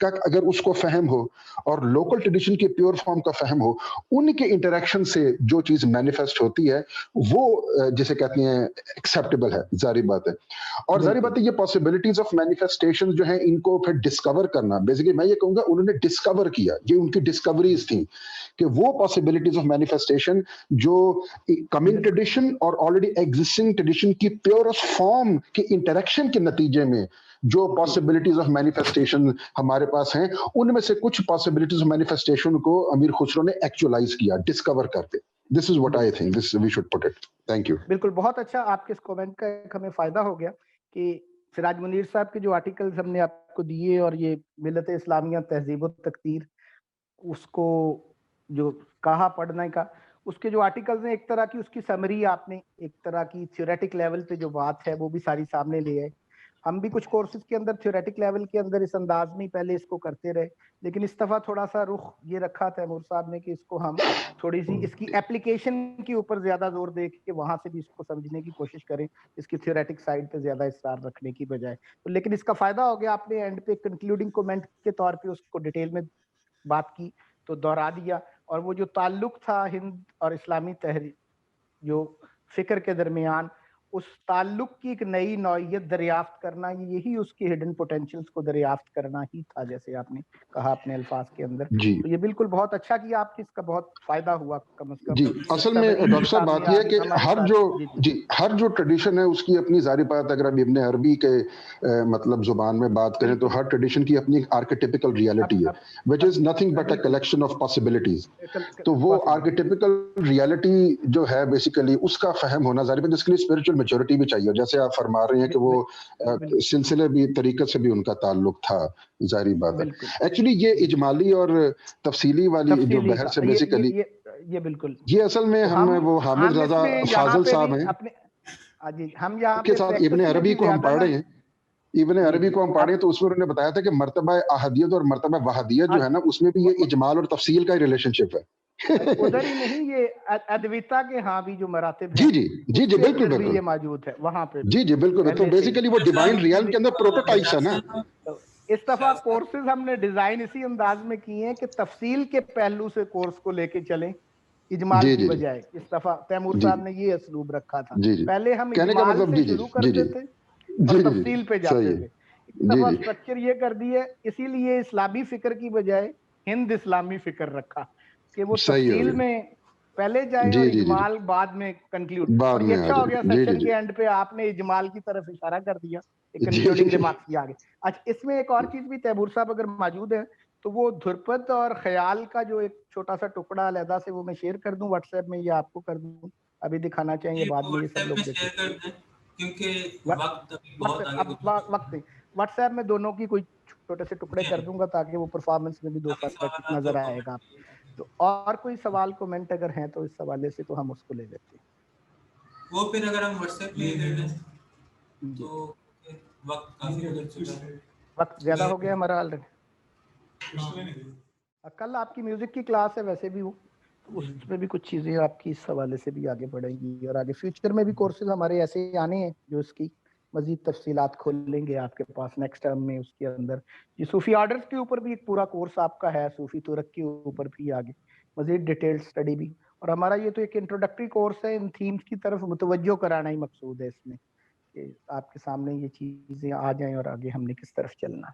کا اگر اس کو فہم ہو اور لوکل ٹریڈیشن کی پیور فارم کا فہم ہو, ان کے انٹریکشن سے جو چیز مینیفیسٹ ہوتی ہے وہ جسے کہتے ہیں ایکسیپٹیبل ہے, ظاہری بات ہے. اور ظاہری بات ہے یہ پاسبلٹیز آف مینیفیسٹیشن جو ہیں ان کو پھر ڈسکور کرنا, بیسیکلی میں یہ کہوں گا انہوں نے ڈسکور کیا, یہ ان کی ڈسکوریز تھیں کہ وہ پاسبلٹیز آف مینیفیسٹیشن جو کمنگ ٹریڈیشن اور آلریڈی ایگزسٹنگ ٹریڈیشن کی پیورسٹ فارم کے انٹریکشن کے نتیجے میں جو پاسبلٹیز آف مینیفیسٹیشن ہمارے پاس ہیں, ان میں سے کچھ پاسبلٹیز آف مینیفیسٹیشن کو امیر خسرو نے ایکچولائز کیا, ڈسکور کرتے. This is what I think. This we should put it. Thank you. بالکل, بہت اچھا. آپ کے اس کومنٹ کا ایک ہمیں فائدہ ہو گیا کہ سراج منیر صاحب کے جو آرٹیکلز ہم نے آپ کو دیے اور یہ ملت اسلامیہ تہذیب و تقدیر, اس کو جو کہا پڑھنے کا, اس کے جو آرٹیکلز ہیں ایک طرح کی اس کی سمری آپ نے ایک طرح کی تھیوریٹک لیول پہ جو بات ہے وہ بھی ساری سامنے لے آئے. ہم بھی کچھ کورسز کے اندر تھیوریٹک لیول کے اندر اس انداز میں پہلے اس کو کرتے رہے, لیکن اس دفعہ تھوڑا سا رخ یہ رکھا تیمور صاحب نے کہ اس کو ہم تھوڑی سی اس کی اپلیکیشن کے اوپر زیادہ زور دے کے وہاں سے بھی اس کو سمجھنے کی کوشش کریں, اس کی تھیوریٹک سائڈ پہ زیادہ اصرار رکھنے کی بجائے. لیکن اس کا فائدہ ہو گیا, آپ نے اینڈ پہ کنکلوڈنگ کومنٹ کے طور پہ اس کو ڈیٹیل میں بات کی تو دوہرا دیا. اور وہ جو تعلق تھا ہند اور اسلامی تحریک جو فکر کے درمیان, اس تعلق کی ایک نئی نوعیت دریافت کرنا, یہی اس کے ہڈن پوٹینشیلز کو دریافت کرنا ہی تھا, جیسے آپ نے کہا اپنے الفاظ کے اندر. تو یہ بالکل بہت اچھا کیا آپ کی, اس کا بہت فائدہ ہوا کم از کم. جی اصل میں ڈاکٹر صاحب بات یہ ہے کہ ہر جو ٹریڈیشن ہے اس کی اپنی ظاہری بات, اگر ابن عربی کے مطلب زبان میں بات کریں تو ہر ٹریڈیشن کی اپنی آرکیٹیپیکل ریالٹی ہے, which is nothing but a collection of possibilities. تو وہ آرکیٹیپیکل ریالٹی جو ہے بیسیکلی اس کا فہم ہونا ظاہر ہے, جس کے لیے اسپرچل میچورٹی بھی چاہیے. جیسے آپ فرما رہے ہیں کہ وہ سلسلے بھی طریقے سے بھی ان کا تعلق تھا, ظاہری بات ہے. ایکچولی یہ اجمالی اور تفصیلی والی جو بحث ہے بیسیکلی یہ بالکل یہ اصل میں ہم وہ حامد رضا فاضل صاحب ہیں ہم یہاں کے ساتھ ابن عربی کو ہم پڑھ رہے ہیں. ابن عربی کو ہم پڑھ رہے ہیں تو اس میں انہوں نے بتایا تھا کہ مرتبہ احدیت اور مرتبہ وحدیت جو ہے نا, اس میں بھی یہ اجمال اور تفصیل کا ریلیشن شپ ہے. ادھر ہی نہیں, یہ ادویتا کے ہاں بھی جو مراتب ہیں جی بالکل بالکل یہ موجود ہے وہاں پہ. جی بالکل. تو بیسیکلی وہ ڈیوائن ریئل کے اندر پروٹوٹائپس ہے نا. اس دفعہ کورسز ہم نے ڈیزائن اسی انداز میں کیے ہیں کہ تفصیل کے پہلو سے کورس کو لے کے چلیں اجمال کی بجائے. اس دفعہ تیمور صاحب نے یہ اسلوب رکھا تھا, پہلے ہم اجمال سے شروع کرتے تھے اور تفصیل پہ جاتے تھے. اس دفعہ اسٹرکچر یہ کر دی ہے, اسی لیے اسلامی فکر کی بجائے ہند اسلامی فکر رکھا کہ وہ تفصیل میں پہلے جائیں اور اجمال بعد میں کنکلوڈ. اور یہ اچھا ہو گیا سیشن کے اینڈ پہ آپ نے اجمال کی طرف اشارہ کر دیا, کنکلوڈنگ ریمارکس کی آگے. اچھا اس میں ایک اور چیز بھی تیمور صاحب اگر موجود ہے تو وہ دھرپد اور خیال کا جو ایک چھوٹا سا ٹکڑا علیحدہ سے وہ میں شیئر کر دوں واٹس ایپ میں, یا آپ کو کر دوں, ابھی دکھانا چاہیں گے بعد میں, یہ سب لوگ دیکھیں کیونکہ وقت نہیں. واٹس ایپ میں دونوں کی کوئی چھوٹے سے ٹکڑے کر دوں گا تاکہ وہ پرفارمنس میں بھی دو فرق نظر آئے گا. تو اور کوئی سوال کومنٹ اگر ہیں تو اس حوالے سے تو ہم اس کو لے لیتے ہیں. وہ پھر اگر ہم واٹس ایپ میں لے لیں تو وقت کافی ہو چکا ہے, وقت زیادہ ہو گیا ہمارا آلریڈی. کل آپ کی میوزک کی کلاس ہے ویسے بھی, وہ اس میں بھی کچھ چیزیں آپ کی اس حوالے سے بھی آگے بڑھیں گی, اور آگے فیوچر میں بھی کورسز ہمارے ایسے آنے ہیں جو اس کی مزید تفصیلات کھول لیں گے آپ کے پاس نیکسٹ ٹرم میں. اس کے اندر یہ صوفی آرڈرز کے اوپر بھی ایک پورا کورس آپ کا ہے, صوفی ترک کے اوپر بھی آگے مزید ڈیٹیل سٹڈی بھی. اور ہمارا یہ تو ایک انٹروڈکٹری کورس ہے, ان تھیمز کی طرف متوجہ کرانا ہی مقصود ہے اس میں, کہ آپ کے سامنے یہ چیزیں آ جائیں اور آگے ہم نے کس طرف چلنا.